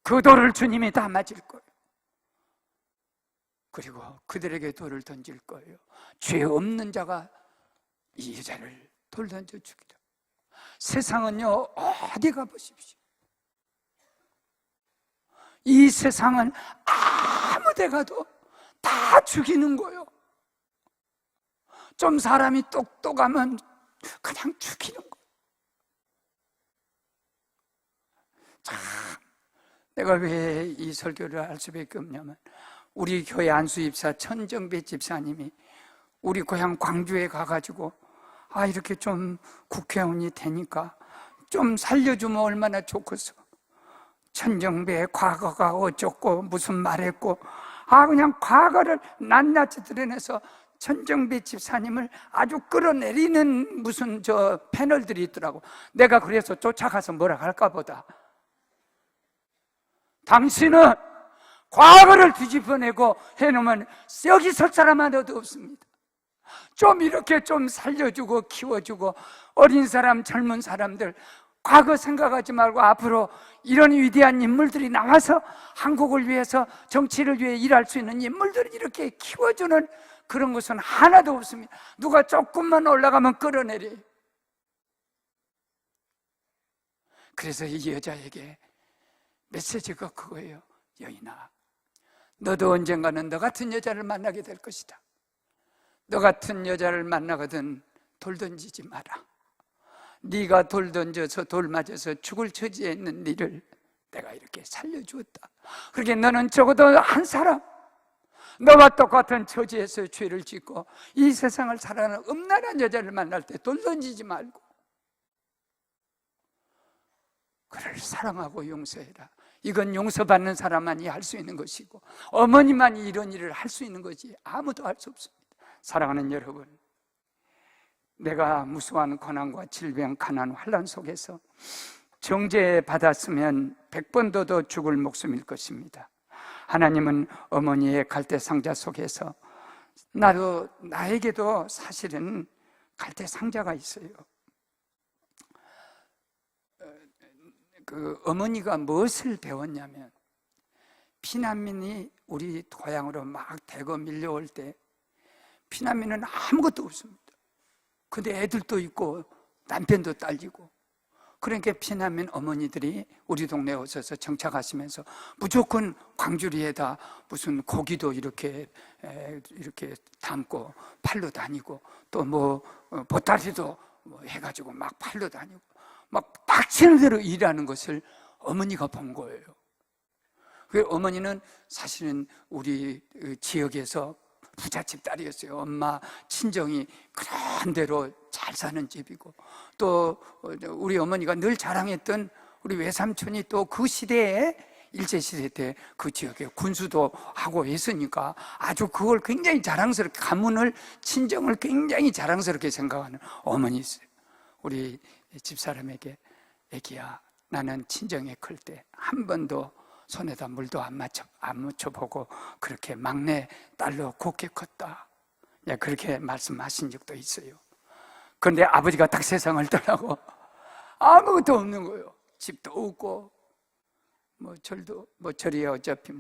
그 돌을 주님이 다 맞을 거예요. 그리고 그들에게 돌을 던질 거예요. 죄 없는 자가 이 여자를 돌 던져 죽이라. 세상은요, 어디 가보십시오. 이 세상은 아무 데 가도 다 죽이는 거예요. 좀 사람이 똑똑하면 그냥 죽이는 거예요. 참, 내가 왜 이 설교를 할 수밖에 없냐면, 우리 교회 안수입사 천정배 집사님이 우리 고향 광주에 가가지고 이렇게 좀 국회의원이 되니까 좀 살려주면 얼마나 좋겠어. 천정배의 과거가 어쩌고 무슨 말했고 그냥 과거를 낱낱이 드러내서 천정배 집사님을 아주 끌어내리는 무슨 패널들이 있더라고. 내가 그래서 쫓아가서 뭐라 할까 보다. 당신은 과거를 뒤집어내고 해놓으면 여기 설 사람 하나도 없습니다. 좀 이렇게 좀 살려주고 키워주고 어린 사람, 젊은 사람들 과거 생각하지 말고 앞으로 이런 위대한 인물들이 나와서 한국을 위해서, 정치를 위해 일할 수 있는 인물들을 이렇게 키워주는 그런 것은 하나도 없습니다. 누가 조금만 올라가면 끌어내려. 그래서 이 여자에게 메시지가 그거예요. 여인아, 너도 언젠가는 너 같은 여자를 만나게 될 것이다. 너 같은 여자를 만나거든 돌 던지지 마라. 네가 돌 던져서 돌 맞아서 죽을 처지에 있는 네를 내가 이렇게 살려주었다. 그렇게 너는 적어도 한 사람, 너와 똑같은 처지에서 죄를 짓고 이 세상을 살아가는 음란한 여자를 만날 때 돌 던지지 말고 그를 사랑하고 용서해라. 이건 용서받는 사람만이 할 수 있는 것이고 어머니만이 이런 일을 할 수 있는 거지 아무도 할 수 없습니다. 사랑하는 여러분, 내가 무수한 고난과 질병, 가난, 환난 속에서 정죄받았으면 100번도 더 죽을 목숨일 것입니다. 하나님은 어머니의 갈대 상자 속에서 나에게도 사실은 갈대 상자가 있어요. 그 어머니가 무엇을 배웠냐면, 피난민이 우리 고향으로 막 대거 밀려올 때 피난민은 아무것도 없습니다. 근데 애들도 있고 남편도 딸리고, 그러니까 피난민 어머니들이 우리 동네에 오셔서 정착하시면서 무조건 광주리에다 무슨 고기도 이렇게 담고 팔러 다니고, 또 보따리도 해가지고 막 팔러 다니고, 막 닥치는 대로 일하는 것을 어머니가 본 거예요. 그 어머니는 사실은 우리 지역에서 부잣집 딸이었어요. 엄마 친정이 그런 대로 잘 사는 집이고, 또 우리 어머니가 늘 자랑했던 우리 외삼촌이 또 그 시대에, 일제시대 때 그 지역에 군수도 하고 했으니까 아주 그걸 굉장히 자랑스럽게, 가문을, 친정을 굉장히 자랑스럽게 생각하는 어머니 있어요. 우리 집사람에게, 애기야, 나는 친정에 클 때 한 번도 손에다 물도 안 묻혀보고 그렇게 막내 딸로 곱게 컸다. 그렇게 말씀하신 적도 있어요. 그런데 아버지가 딱 세상을 떠나고 아무것도 없는 거예요. 집도 없고, 절이 어차피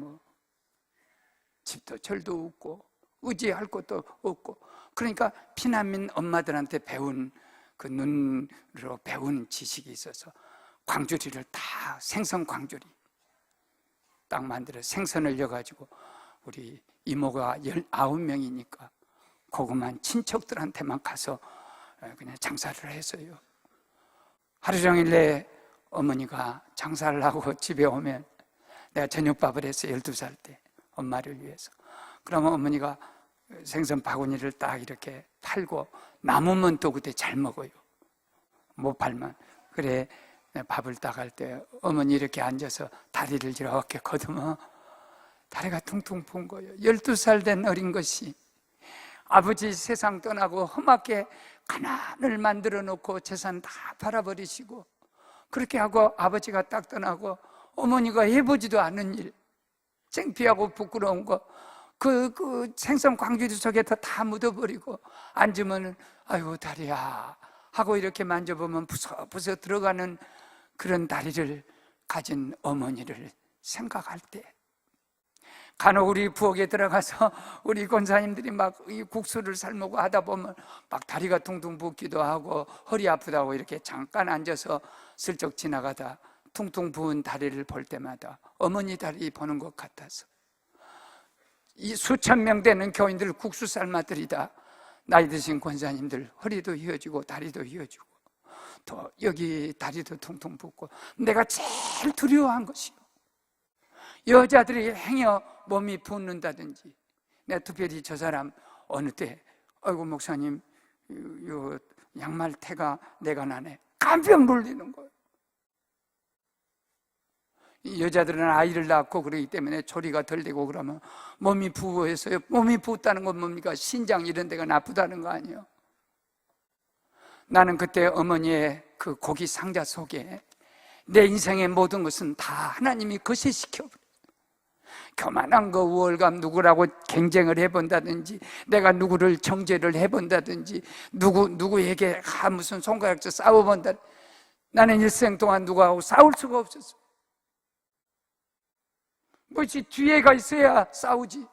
집도 절도 없고, 의지할 것도 없고, 그러니까 피난민 엄마들한테 배운 그 눈으로 배운 지식이 있어서 광주리를 다 생선 광주리 딱 만들어 생선을 넣어가지고 우리 이모가 19명이니까 고구만 친척들한테만 가서 그냥 장사를 했어요. 하루 종일 내 어머니가 장사를 하고 집에 오면 내가 저녁밥을 했어요. 12살 때 엄마를 위해서. 그러면 어머니가 생선 바구니를 딱 이렇게 팔고 남으면 또 그때 잘 먹어요. 못 팔면. 그래, 밥을 딱 할 때 어머니 이렇게 앉아서 다리를 이렇게 거두면 다리가 퉁퉁 푼 거예요. 12살 된 어린 것이 아버지 세상 떠나고 험하게 가난을 만들어 놓고 재산 다 팔아버리시고, 그렇게 하고 아버지가 딱 떠나고 어머니가 해보지도 않은 일, 창피하고 부끄러운 거 그 생선 광주리 속에다 다 묻어버리고 앉으면은 아이고 다리야 하고 이렇게 만져보면 부서부서 들어가는 그런 다리를 가진 어머니를 생각할 때, 간혹 우리 부엌에 들어가서 우리 권사님들이 막 이 국수를 삶고 하다 보면 막 다리가 퉁퉁 붓기도 하고 허리 아프다고 이렇게 잠깐 앉아서 슬쩍 지나가다 퉁퉁 부은 다리를 볼 때마다 어머니 다리 보는 것 같아서, 이 수천 명 되는 교인들 국수 삶아들이다 나이 드신 권사님들 허리도 휘어지고 다리도 휘어지고 또 여기 다리도 퉁퉁 붓고, 내가 제일 두려워한 것이요, 여자들이 행여 몸이 붓는다든지, 내가 특별히 저 사람 어느 때 아이고 목사님 요 양말 태가 내가 나네 깜짝 놀리는 거예요. 여자들은 아이를 낳고 그러기 때문에 조리가 덜 되고 그러면 몸이 부어서요. 몸이 부었다는 건 뭡니까? 신장 이런 데가 나쁘다는 거 아니에요? 나는 그때 어머니의 그 고기 상자 속에 내 인생의 모든 것은 다 하나님이 거시시켜버려요. 교만한 거 우월감 누구라고 경쟁을 해본다든지, 내가 누구를 정죄를 해본다든지, 누구에게 무슨 손가락질 싸워본다, 나는 일생 동안 누구하고 싸울 수가 없었어. 뭐지, 뒤에가 있어야 싸우지,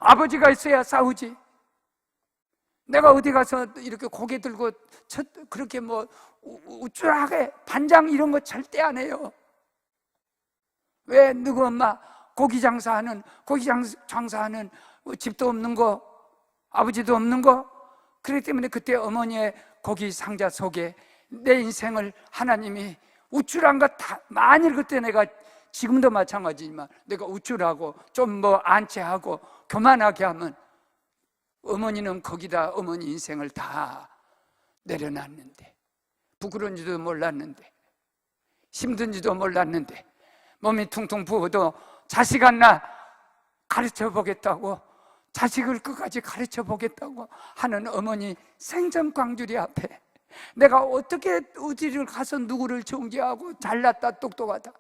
아버지가 있어야 싸우지. 내가 어디 가서 이렇게 고개 들고 그렇게 뭐 우쭐하게 반장 이런 거 절대 안 해요. 왜? 누구 엄마 고기 장사하는 집도 없는 거, 아버지도 없는 거. 그렇기 때문에 그때 어머니의 고기 상자 속에 내 인생을 하나님이 우쭐한 거 다, 만일 그때 내가, 지금도 마찬가지지만 내가 우쭐하고 좀 뭐 안치하고 교만하게 하면 어머니는 거기다 어머니 인생을 다 내려놨는데, 부끄러운지도 몰랐는데, 힘든지도 몰랐는데, 몸이 퉁퉁 부어도 자식 하나 가르쳐 보겠다고, 자식을 끝까지 가르쳐 보겠다고 하는 어머니 생전 광주리 앞에 내가 어떻게 어디를 가서 누구를 정죄하고 잘났다 똑똑하다,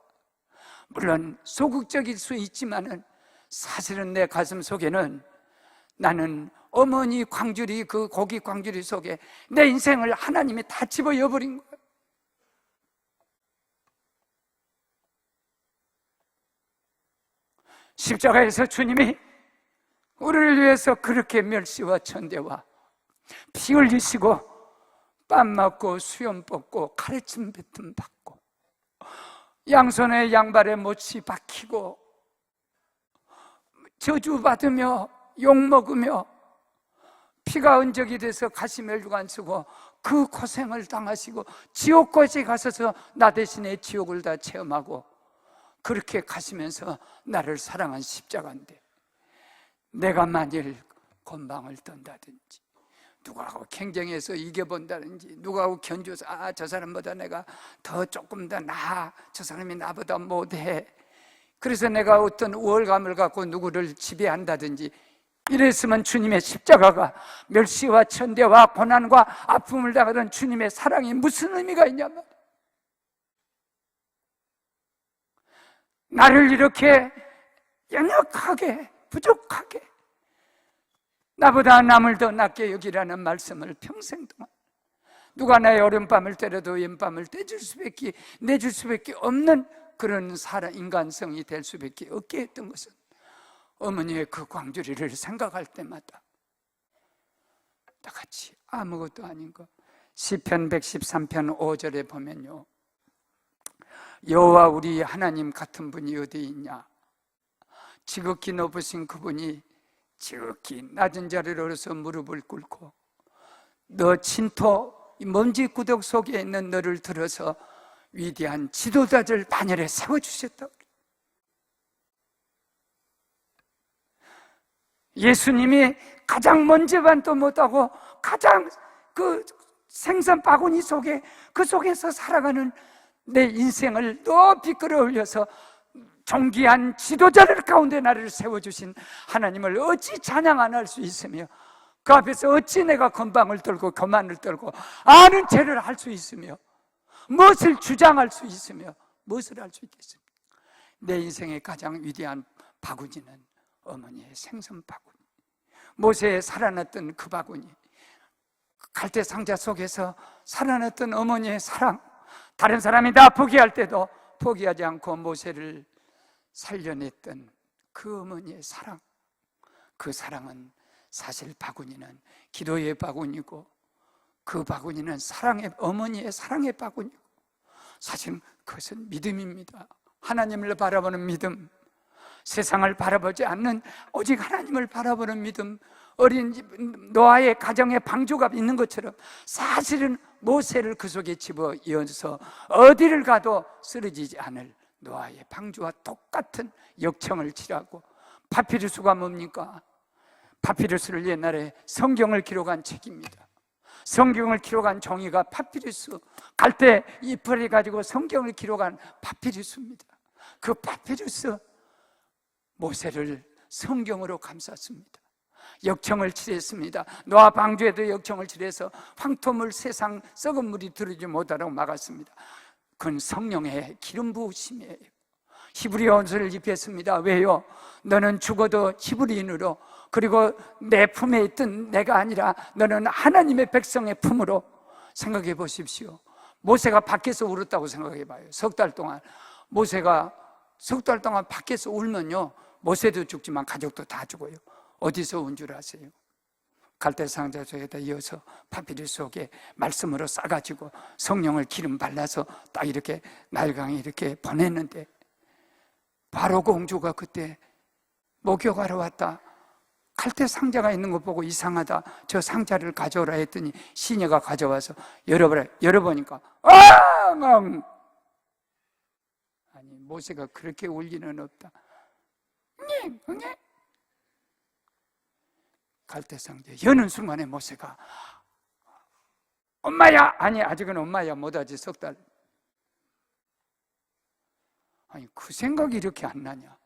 물론 소극적일 수 있지만은 사실은 내 가슴 속에는 나는 어머니 광주리, 그 고기 광주리 속에 내 인생을 하나님이 다 집어여버린 거예요. 십자가에서 주님이 우리를 위해서 그렇게 멸시와 천대와 피 흘리시고 뺨 맞고 수염 뽑고 가르침 뱉음 받고 양손에 양발에 못이 박히고 저주받으며 욕먹으며 피가 은적이 돼서 가시멜류관 쓰고 그 고생을 당하시고 지옥까지 가셔서 나 대신에 지옥을 다 체험하고 그렇게 가시면서 나를 사랑한 십자가인데, 내가 만일 건방을 떤다든지, 누구하고 경쟁해서 이겨본다든지, 누구하고 견줘서 저 사람보다 내가 더 조금 더 나아, 저 사람이 나보다 못해, 그래서 내가 어떤 우월감을 갖고 누구를 지배한다든지 이랬으면 주님의 십자가가 멸시와 천대와 고난과 아픔을 당하던 주님의 사랑이 무슨 의미가 있냐면, 나를 이렇게 연약하게 부족하게 나보다 남을 더 낫게 여기라는 말씀을 평생 동안, 누가 나의 오른밤을 때려도 왼밤을 내줄 수밖에 없는 그런 인간성이 될 수밖에 없게 했던 것은 어머니의 그 광주리를 생각할 때마다 나같이 아무것도 아닌 거, 시편 113편 5절에 보면요, 여호와 우리 하나님 같은 분이 어디 있냐, 지극히 높으신 그분이 지극히 낮은 자리로 올라서 무릎을 꿇고 너 진토 먼지 구덕 속에 있는 너를 들어서 위대한 지도자들 반열에 세워주셨다. 예수님이 가장 먼지반도 못하고 가장 그 생선 바구니 속에, 그 속에서 살아가는 내 인생을 높이 끌어올려서 존귀한 지도자를 가운데 나를 세워주신 하나님을 어찌 찬양 안 할 수 있으며, 그 앞에서 어찌 내가 건방을 떨고 교만을 떨고 아는 죄를 할 수 있으며, 무엇을 주장할 수 있으며 무엇을 할 수 있겠습니까? 내 인생의 가장 위대한 바구니는 어머니의 생선 바구니, 모세의 살아났던 그 바구니, 갈대 상자 속에서 살아났던 어머니의 사랑, 다른 사람이 다 포기할 때도 포기하지 않고 모세를 살려냈던 그 어머니의 사랑, 그 사랑은 사실 바구니는 기도의 바구니고 그 바구니는 사랑의, 어머니의 사랑의 바구니고 사실 그것은 믿음입니다. 하나님을 바라보는 믿음, 세상을 바라보지 않는 오직 하나님을 바라보는 믿음. 어린 노아의 가정에 방주가 있는 것처럼 사실은 모세를 그 속에 집어넣어서 어디를 가도 쓰러지지 않을 노아의 방주와 똑같은 역청을 치라고. 파피루스가 뭡니까? 파피루스를 옛날에 성경을 기록한 책입니다. 성경을 기록한 종이가 파피루스, 갈대 잎을 가지고 성경을 기록한 파피루스입니다. 그 파피루스 모세를 성경으로 감쌌습니다. 역청을 칠했습니다. 노아 방주에도 역청을 칠해서 황토물, 세상 썩은 물이 들어오지 못하도록 막았습니다. 그건 성령의 기름 부으심이에요. 히브리어 원수를 입혔습니다. 왜요? 너는 죽어도 히브리인으로, 그리고 내 품에 있던 내가 아니라 너는 하나님의 백성의 품으로. 생각해 보십시오. 모세가 밖에서 울었다고 생각해 봐요. 석 달 동안. 모세가 석 달 동안 밖에서 울면요, 모세도 죽지만 가족도 다 죽어요. 어디서 온 줄 아세요? 갈대 상자 속에다 이어서 파피루스 속에 말씀으로 싸가지고 성령을 기름 발라서 딱 이렇게 나일강에 이렇게 보냈는데, 바로 공주가 그때 목욕하러 왔다. 갈대 상자가 있는 거 보고 이상하다, 저 상자를 가져오라 했더니 시녀가 가져와서 열어보니까 아니, 모세가 그렇게 울 리는 없다. 갈대 상자 여는 순간에 모세가 엄마야, 아니 아직은 엄마야 못하지, 석 달. 아니 그 생각이 이렇게 안 나냐?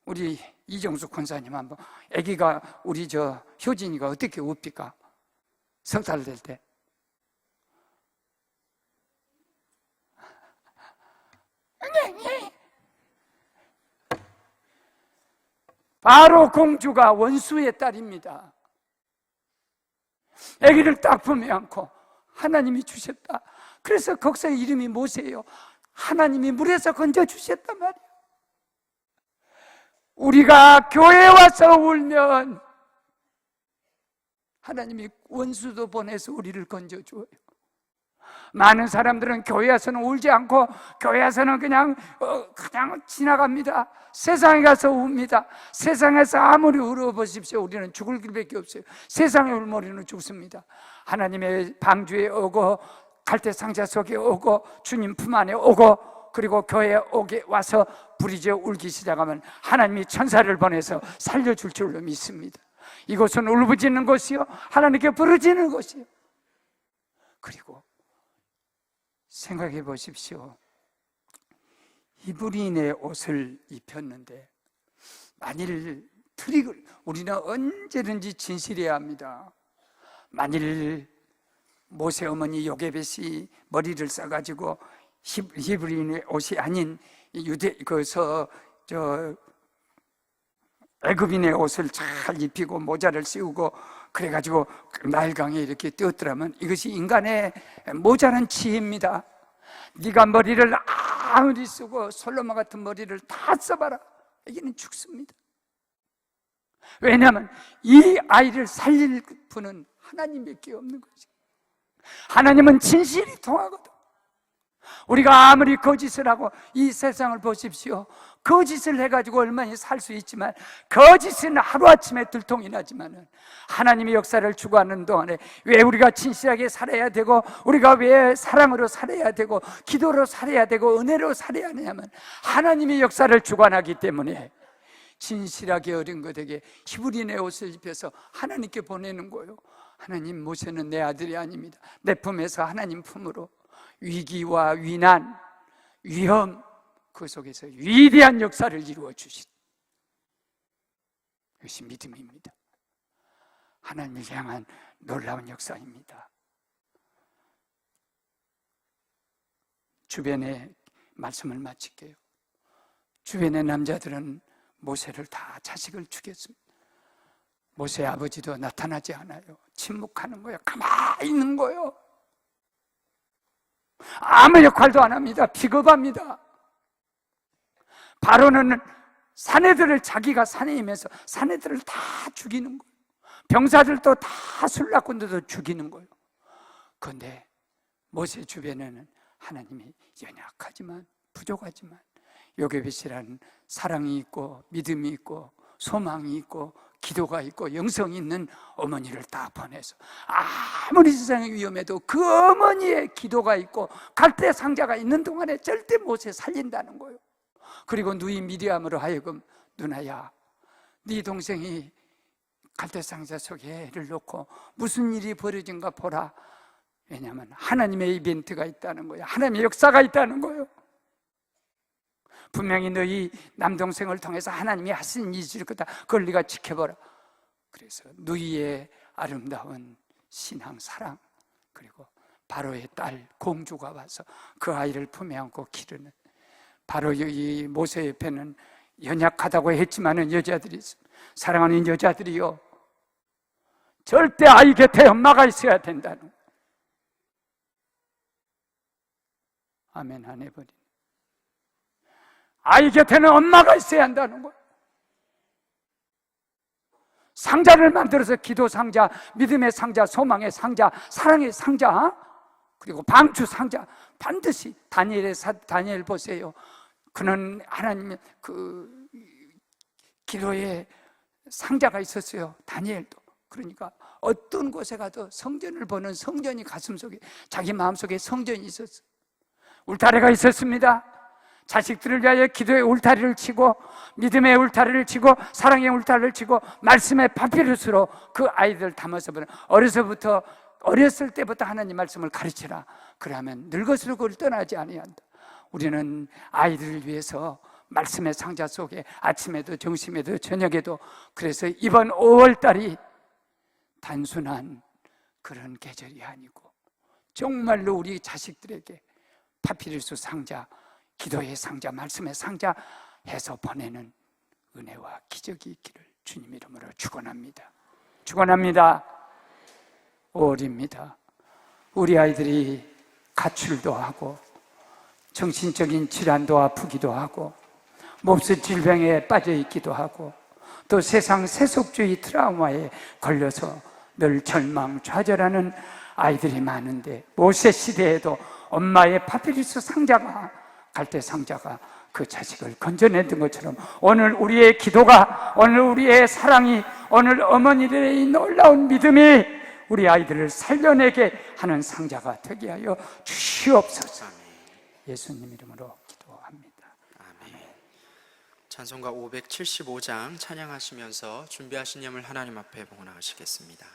우리 이정숙 권사님 한번, 아기가 우리 저 효진이가 어떻게 웁니까? 석 달 될 때. 바로 공주가 원수의 딸입니다. 아기를 딱 품에 안고 하나님이 주셨다. 그래서 거기서 이름이 모세예요. 하나님이 물에서 건져주셨단 말이에요. 우리가 교회에 와서 울면 하나님이 원수도 보내서 우리를 건져줘요. 많은 사람들은 교회 와서는 울지 않고 교회 와서는 그냥 지나갑니다. 세상에 가서 웁니다. 세상에서 아무리 울어보십시오, 우리는 죽을 길밖에 없어요. 세상에 울머리는 죽습니다. 하나님의 방주에 오고 갈대 상자 속에 오고 주님 품 안에 오고 그리고 교회에 오게 와서 부리짖어 울기 시작하면 하나님이 천사를 보내서 살려줄 줄로 믿습니다. 이곳은 울부짖는 곳이요, 하나님께 부르짖는 곳이요. 그리고 생각해 보십시오. 히브리인의 옷을 입혔는데 만일 우리는 언제든지 진실해야 합니다. 만일 모세 어머니 요게벳이 머리를 싸가지고 히브리인의 옷이 아닌 애굽인의 옷을 잘 입히고 모자를 씌우고 그래가지고 나일강에 이렇게 띄었더라면 이것이 인간의 모자란 치입니다. 네가 머리를 아무리 쓰고 솔로몬 같은 머리를 다 써봐라, 여기는 죽습니다. 왜냐하면 이 아이를 살릴 분은 하나님밖에 없는 거죠. 하나님은 진실이 통하거든. 우리가 아무리 거짓을 하고, 이 세상을 보십시오. 거짓을 해가지고 얼마나 살 수 있지만 거짓은 하루아침에 들통이 나지만 하나님의 역사를 주관하는 동안에 왜 우리가 진실하게 살아야 되고, 우리가 왜 사랑으로 살아야 되고, 기도로 살아야 되고, 은혜로 살아야 하냐면 하나님의 역사를 주관하기 때문에 진실하게 어린 것에게 히브리인의 옷을 입혀서 하나님께 보내는 거예요. 하나님, 모세는 내 아들이 아닙니다. 내 품에서 하나님 품으로 위기와 위난, 위험, 그 속에서 위대한 역사를 이루어 주신, 이것이 믿음입니다. 하나님을 향한 놀라운 역사입니다. 주변에 말씀을 마칠게요. 주변의 남자들은 모세를 다 자식을 죽였습니다. 모세 아버지도 나타나지 않아요. 침묵하는 거예요. 가만히 있는 거예요. 아무 역할도 안 합니다. 비겁합니다. 바로는 사내들을, 자기가 사내이면서 사내들을 다 죽이는 거예요. 병사들도 다 술락군들도 죽이는 거예요. 그런데 모세 주변에는 하나님이 연약하지만 부족하지만 요게벳이라는 사랑이 있고 믿음이 있고 소망이 있고 기도가 있고 영성이 있는 어머니를 딱 보내서 아무리 세상의 위험해도 그 어머니의 기도가 있고 갈대 상자가 있는 동안에 절대 모세 살린다는 거예요. 그리고 누이 미리암으로 하여금 누나야, 네 동생이 갈대 상자 속에 애를 놓고 무슨 일이 벌어진가 보라. 왜냐하면 하나님의 이벤트가 있다는 거예요. 하나님의 역사가 있다는 거예요. 분명히 너희 남동생을 통해서 하나님이 하신 일이 있을 거다. 그걸 네가 지켜보라. 그래서 누이의 아름다운 신앙, 사랑, 그리고 바로의 딸 공주가 와서 그 아이를 품에 안고 기르는, 바로 이 모세 옆에는 연약하다고 했지만은 여자들이 있습니다. 사랑하는 여자들이요, 절대 아이 곁에 엄마가 있어야 된다는 거예요. 아멘 안 해버리네. 아이 곁에는 엄마가 있어야 한다는 거예요. 상자를 만들어서 기도 상자, 믿음의 상자, 소망의 상자, 사랑의 상자, 그리고 방주 상자, 반드시 다니엘 보세요. 그는 하나님의 그 기도의 상자가 있었어요. 다니엘도. 그러니까 어떤 곳에 가도 성전을 보는 성전이 가슴속에, 자기 마음속에 성전이 있었어요. 울타리가 있었습니다. 자식들을 위하여 기도의 울타리를 치고 믿음의 울타리를 치고 사랑의 울타리를 치고 말씀의 파피루스로 그 아이들 담아서 보는, 어렸을 때부터 하나님 말씀을 가르치라. 그러면 늙어서도 그걸 떠나지 아니한다. 우리는 아이들을 위해서 말씀의 상자 속에 아침에도 점심에도 저녁에도, 그래서 이번 5월달이 단순한 그런 계절이 아니고 정말로 우리 자식들에게 파피루스 상자, 기도의 상자, 말씀의 상자 해서 보내는 은혜와 기적이 있기를 주님 이름으로 축원합니다. 축원합니다. 5월입니다. 우리 아이들이 가출도 하고 정신적인 질환도 아프기도 하고 몹쓸 질병에 빠져 있기도 하고 또 세상 세속주의 트라우마에 걸려서 늘 절망, 좌절하는 아이들이 많은데, 모세 시대에도 엄마의 파피루스 상자가, 갈대 상자가 그 자식을 건져내던 것처럼 오늘 우리의 기도가, 오늘 우리의 사랑이, 오늘 어머니들의 이 놀라운 믿음이 우리 아이들을 살려내게 하는 상자가 되게 하여 주시옵소서. 예수님 이름으로 기도합니다. 아멘. 찬송가 575장 찬양하시면서 준비하신 예물 하나님 앞에 봉헌하시겠습니다.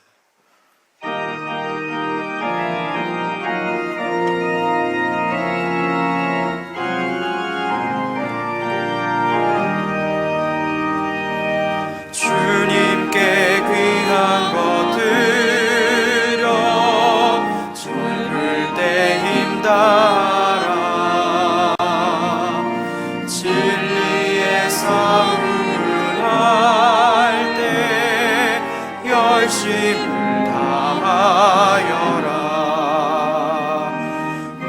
주님께 귀한 것 드려 젊을 때 힘다하라. 진리의 싸움을 할 때 열심을 다하여라.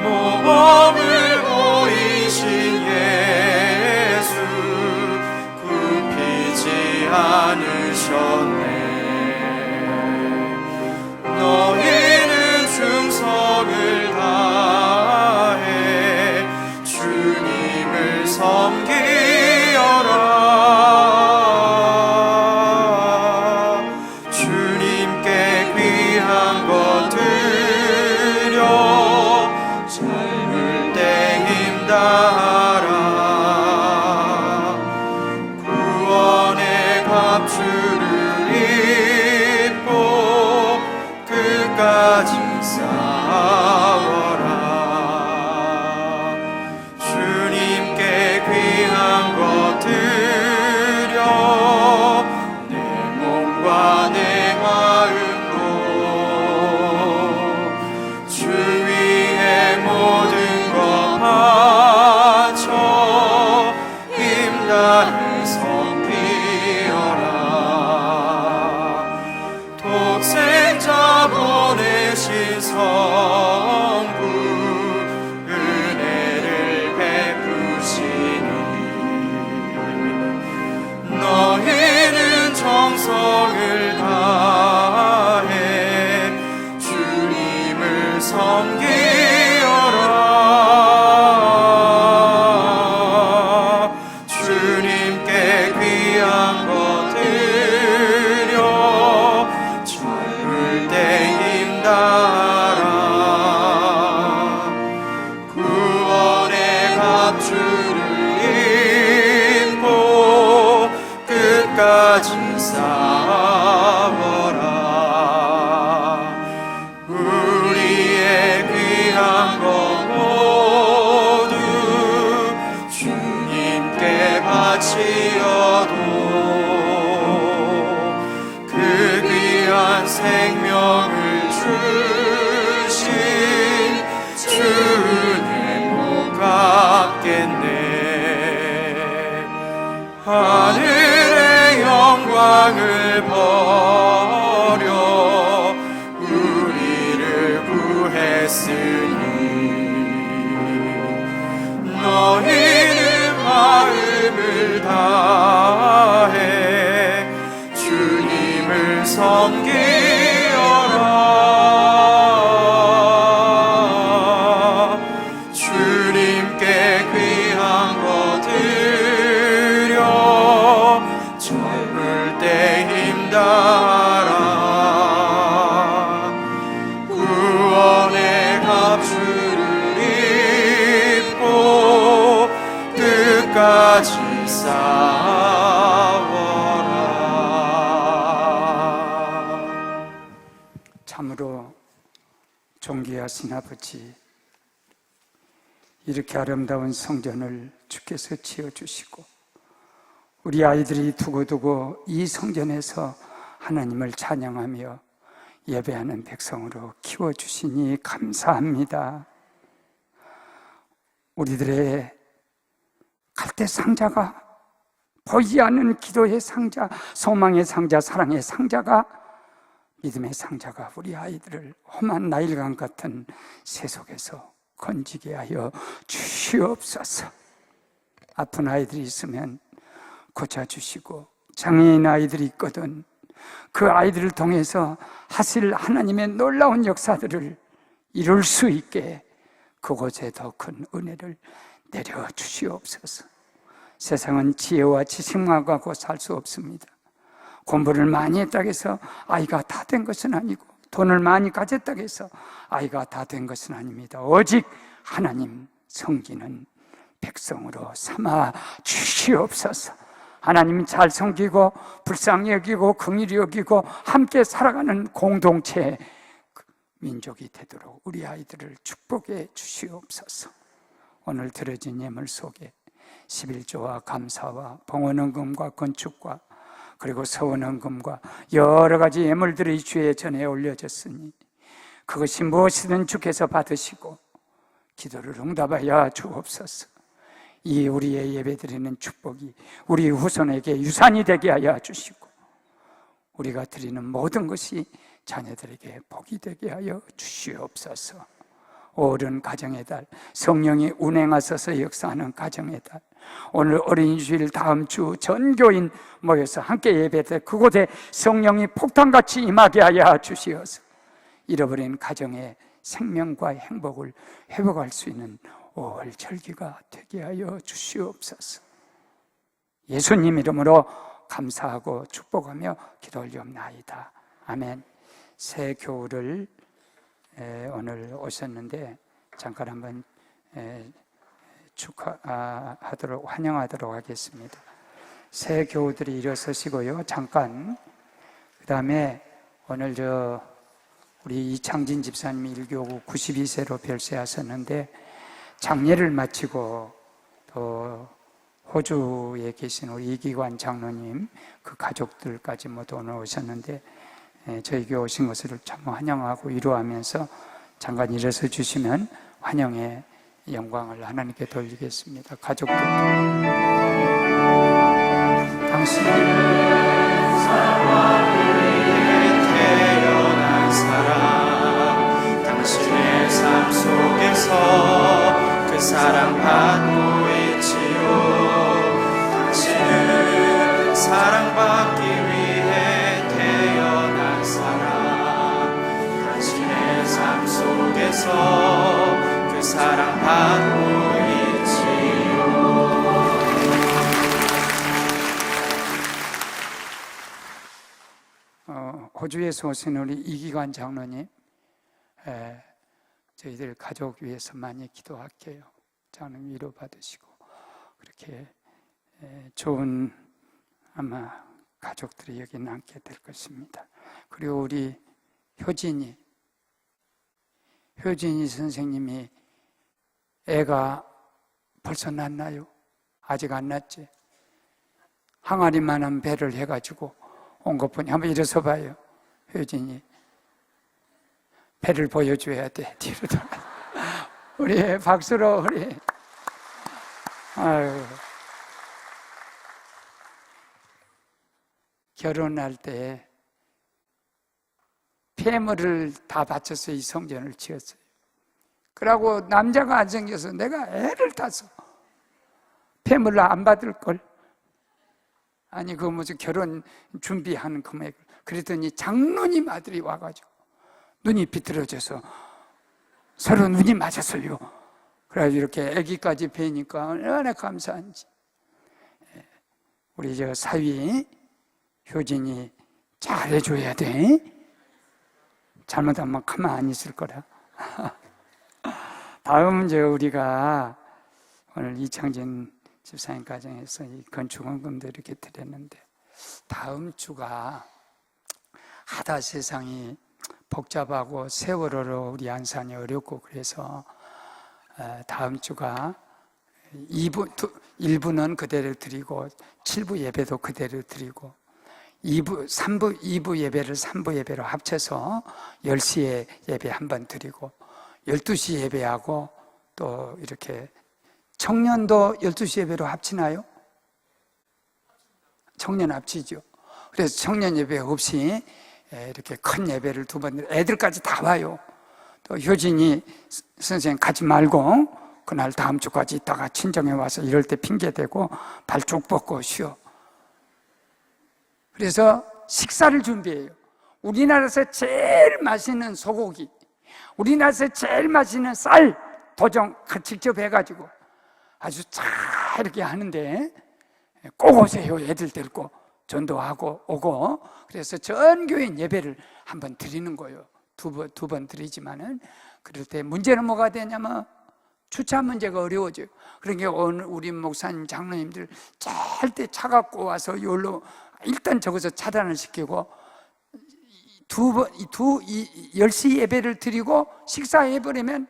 모범을 보이신 예수 굽히지 않으셨네. 너희는 충성을 다해 주님을 섬기어라. 주님께 귀한 것 드려 젊을 때 힘다하라. 구원의 갑주를 입고 끝까지 싸워라. 주님께 귀한 힘을 다해 주님을 섬기어라. 주님께 귀한 것 드려 젊을 때 힘다하라. 구원의 갑주를 입고 끝까지 싸워라. 참으로 존귀하신 아버지, 이렇게 아름다운 성전을 주께서 지어주시고 우리 아이들이 두고두고 이 성전에서 하나님을 찬양하며 예배하는 백성으로 키워주시니 감사합니다. 우리들의 갈대 상자가, 보이지 않는 기도의 상자, 소망의 상자, 사랑의 상자가, 믿음의 상자가 우리 아이들을 험한 나일강 같은 세속에서 건지게 하여 주시옵소서. 아픈 아이들이 있으면 고쳐주시고, 장애인 아이들이 있거든 그 아이들을 통해서 하실 하나님의 놀라운 역사들을 이룰 수 있게 그곳에 더 큰 은혜를 내려주시옵소서. 세상은 지혜와 지식만 갖고 살 수 없습니다. 공부를 많이 했다고 해서 아이가 다 된 것은 아니고, 돈을 많이 가졌다고 해서 아이가 다 된 것은 아닙니다. 오직 하나님 섬기는 백성으로 삼아 주시옵소서. 하나님 잘 섬기고 불쌍히 여기고 긍휼히 여기고 함께 살아가는 공동체 민족이 되도록 우리 아이들을 축복해 주시옵소서. 오늘 드려진 예물 속에 11조와 감사와 봉헌헌금과 건축과 그리고 서원헌금과 여러 가지 예물들이 주의 전에 올려졌으니 그것이 무엇이든 주께서 받으시고 기도를 응답하여 주옵소서. 이 우리의 예배드리는 축복이 우리 후손에게 유산이 되게 하여 주시고 우리가 드리는 모든 것이 자녀들에게 복이 되게 하여 주시옵소서. 오랜 가정의 달, 성령이 운행하셔서 역사하는 가정의 달, 오늘 어린이 주일 다음 주 전교인 모여서 함께 예배할 그곳에 성령이 폭탄같이 임하게 하여 주시어서 잃어버린 가정의 생명과 행복을 회복할 수 있는 5월 절기가 되게 하여 주시옵소서. 예수님 이름으로 감사하고 축복하며 기도 올리옵나이다. 아멘. 새 교우를 오늘 오셨는데 잠깐 한번 축하하도록, 환영하도록 하겠습니다. 새 교우들이 일어서시고요. 잠깐. 그 다음에 오늘 우리 이창진 집사님이 1교구 92세로 별세하셨는데 장례를 마치고 또 호주에 계신 우리 이기관 장로님 그 가족들까지 모두 오늘 오셨는데 저희 교회 오신 것을 참 환영하고 위로하면서 잠깐 일어서 주시면 환영의 영광을 하나님께 돌리겠습니다. 가족들, 당신이 태어난 사람, 당신의 삶 속에서 그 사랑 받고 있지요. 당신은 사랑받기 위해 태어난 사람, 당신의 삶 속에서 그 사랑 받고 있지요. 호주에서 오신 우리 이기관 장로님, 저희들 가족 위해서 많이 기도할게요. 장로님 위로 받으시고 그렇게 좋은 아마 가족들이 여기 남게 될 것입니다. 그리고 우리 효진이 선생님이 애가 벌써 낳나요? 아직 안 낳지? 항아리만한 배를 해가지고 온 것 보니 한번 일어서 봐요. 효진이 배를 보여줘야 돼. 뒤로 돌아. 우리 박수로 우리. 아유. 결혼할 때 폐물을 다 바쳐서 이 성전을 지었어요. 그러고 남자가 안 생겨서 내가 애를 타서 폐물로 안 받을 걸. 아니 그 무슨 결혼 준비하는 금액. 그랬더니 장로님 아들이 와가지고 눈이 비틀어져서 서로 눈이 맞았어요. 그래가지고 이렇게 아기까지 뵈니까 얼마나 감사한지. 우리 저 사위 효진이 잘해줘야 돼. 잘못하면 가만히 있을 거라. 다음은 우리가 오늘 이창진 집사님 가정에서 이 건축원금도 이렇게 드렸는데, 다음 주가 하다 세상이 복잡하고 세월호로 우리 안산이 어렵고 그래서 다음 주가 1부는 그대로 드리고 7부 예배도 그대로 드리고 2부 예배를 3부 예배로 합쳐서 10시에 예배 한 번 드리고 12시 예배하고 또 이렇게 청년도 12시 예배로 합치나요? 청년 합치죠. 그래서 청년 예배 없이 이렇게 큰 예배를 2번, 애들까지 다 와요. 또 효진이 선생님 가지 말고 그날 다음 주까지 있다가 친정에 와서 이럴 때 핑계대고 발 쭉 뻗고 쉬어. 그래서 식사를 준비해요. 우리나라에서 제일 맛있는 소고기, 우리나라에서 제일 맛있는 쌀 도정 직접 해가지고 아주 잘 이렇게 하는데 꼭 오세요. 애들 데리고 전도하고 오고. 그래서 전 교인 예배를 한번 드리는 거예요. 두 번 드리지만은 그럴 때 문제는 뭐가 되냐면 주차 문제가 어려워져요. 그러니까 오늘 우리 목사님 장로님들 절대 차 갖고 와서 여기로 일단 저기서 차단을 시키고 10시 예배를 드리고 식사해버리면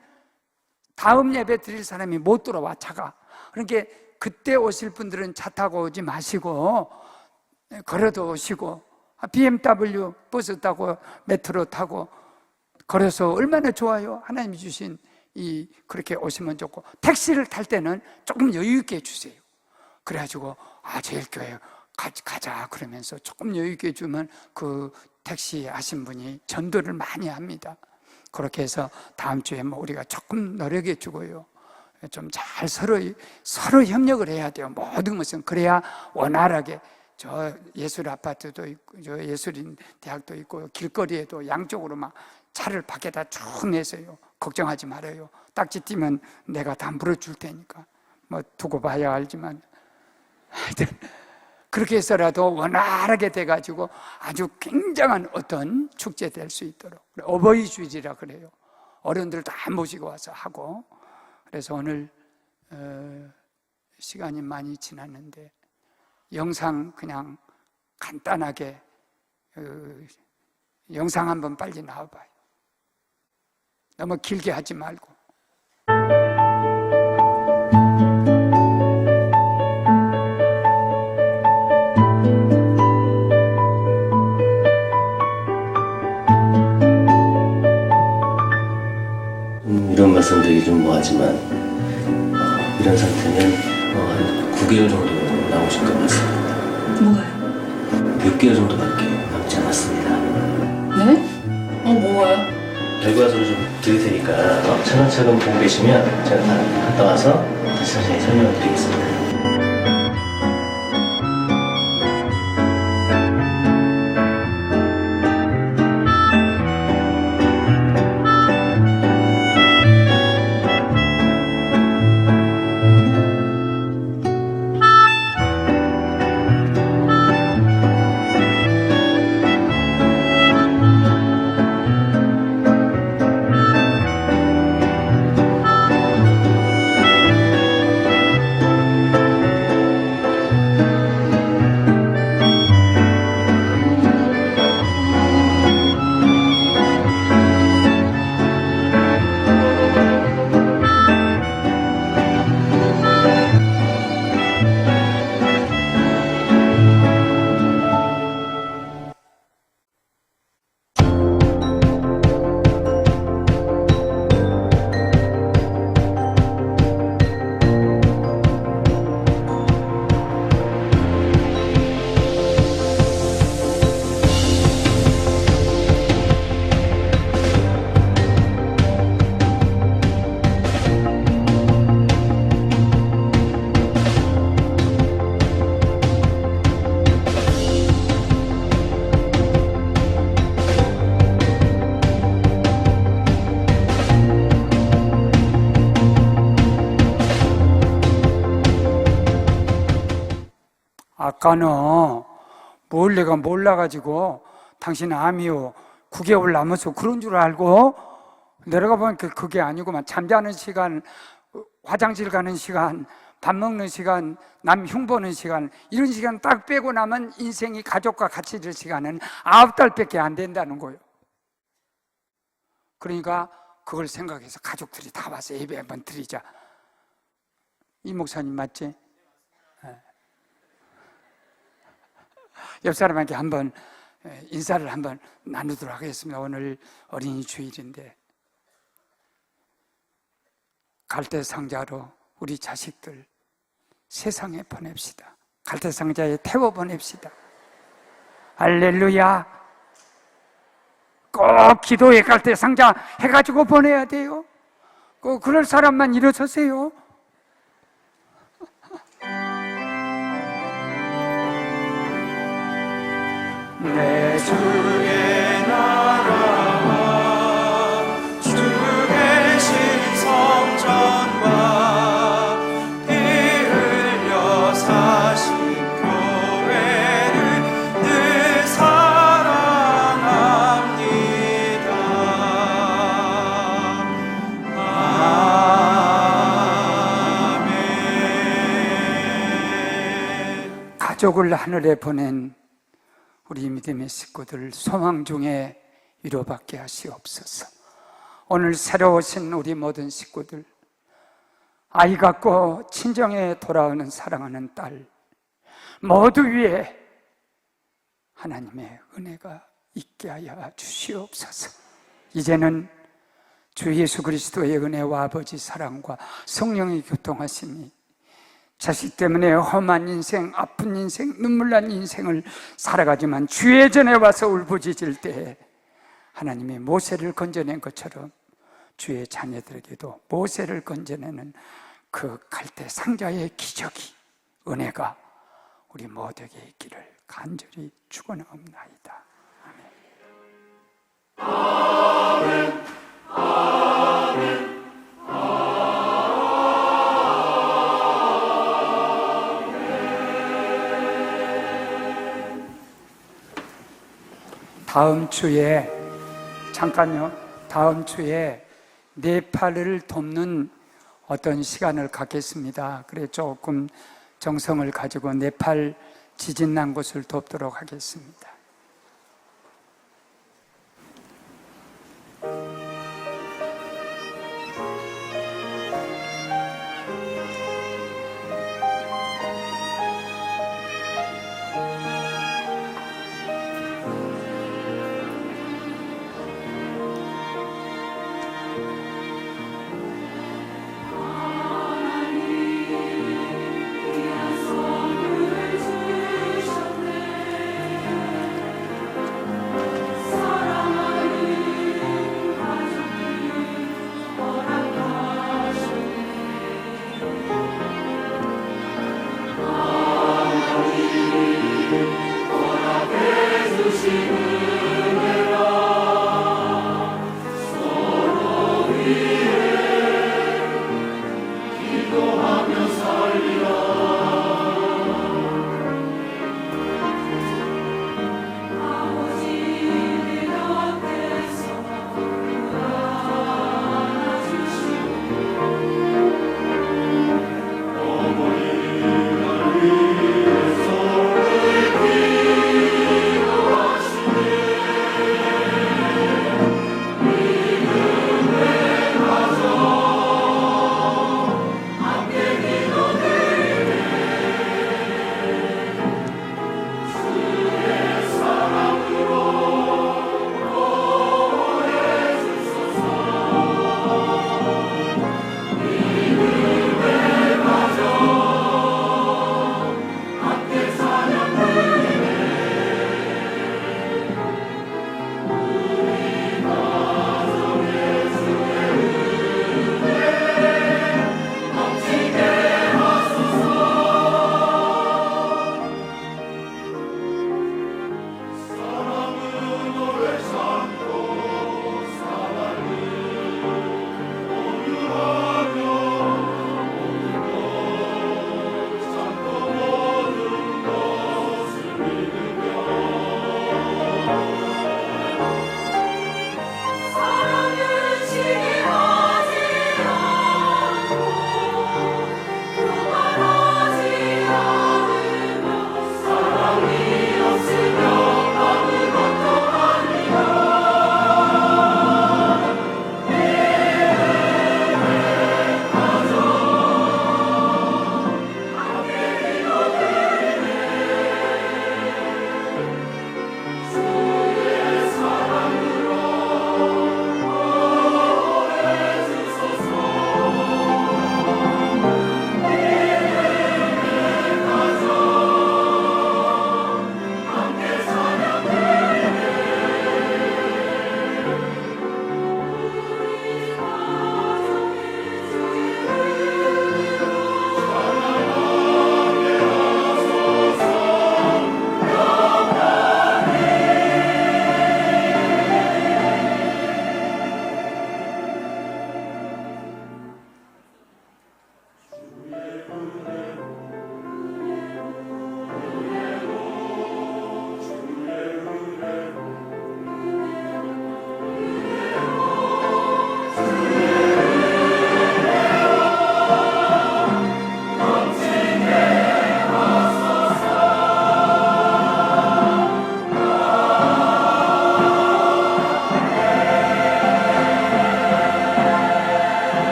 다음 예배 드릴 사람이 못 들어와, 차가. 그러니까 그때 오실 분들은 차 타고 오지 마시고 걸어도 오시고, BMW 버스 타고 메트로 타고 걸어서 얼마나 좋아요. 하나님이 주신 그렇게 오시면 좋고, 택시를 탈 때는 조금 여유 있게 해주세요. 그래가지고 제일교회 가자 그러면서 조금 여유 있게 주면 그 택시 하신 분이 전도를 많이 합니다. 그렇게 해서 다음 주에 우리가 조금 노력해 주고요. 좀 잘 서로 협력을 해야 돼요. 모든 것은. 그래야 원활하게. 저 예술 아파트도 있고, 저 예술인 대학도 있고, 길거리에도 양쪽으로 막 차를 밖에다 쭉 내세요. 걱정하지 말아요. 딱지 띄면 내가 다 물어줄 테니까. 두고 봐야 알지만. 하여튼 그렇게 해서라도 원활하게 돼가지고 아주 굉장한 어떤 축제 될 수 있도록. 어버이 주일이라 그래요. 어른들 다 모시고 와서 하고. 그래서 오늘 시간이 많이 지났는데 영상 그냥 간단하게 영상 한번 빨리 나와봐요. 너무 길게 하지 말고. 이런 말씀드리기 좀 뭐하지만 이런 상태는 한 9개월 정도 나오실 것 같습니다. 뭐가요? 6개월 정도밖에 남지 않았습니다. 네? 뭐가요? 결과서를 좀 드릴 테니까 차근차근 보고 계시면 제가 갔다 와서 다시 자세히 설명을 드리겠습니다. 아까는 뭘 내가 몰라가지고 당신 암이요 9개월 남아서 그런 줄 알고 내려가 보니까 그게 아니고만 잠자는 시간, 화장실 가는 시간, 밥 먹는 시간, 남 흉보는 시간 이런 시간 딱 빼고 나면 인생이 가족과 같이 될 시간은 9달밖에 안 된다는 거예요. 그러니까 그걸 생각해서 가족들이 다 와서 예배 한번 드리자. 이 목사님 맞지? 옆 사람에게 한번 인사를 한번 나누도록 하겠습니다. 오늘 어린이 주일인데 갈대 상자로 우리 자식들 세상에 보냅시다. 갈대 상자에 태워 보냅시다. 할렐루야. 꼭 기도에 갈대 상자 해가지고 보내야 돼요. 꼭 그럴 사람만 일어서세요. 내 주의 나라와 주 계신 성전과 피 흘려 사신 교회를 늘 사랑합니다. 아멘. 가족을 하늘에 보낸 우리 믿음의 식구들 소망 중에 위로받게 하시옵소서. 오늘 새로 오신 우리 모든 식구들, 아이 갖고 친정에 돌아오는 사랑하는 딸 모두 위에 하나님의 은혜가 있게 하여 주시옵소서. 이제는 주 예수 그리스도의 은혜와 아버지 사랑과 성령의 교통하심이 자식 때문에 험한 인생, 아픈 인생, 눈물난 인생을 살아가지만 주의 전에 와서 울부짖을 때 하나님이 모세를 건져낸 것처럼 주의 자녀들에게도 모세를 건져내는 그 갈대 상자의 기적이, 은혜가 우리 모두에게 있기를 간절히 축원하옵나이다. 아멘. 아멘. 다음 주에 잠깐요. 다음 주에 네팔을 돕는 어떤 시간을 갖겠습니다. 그래 조금 정성을 가지고 네팔 지진 난 곳을 돕도록 하겠습니다.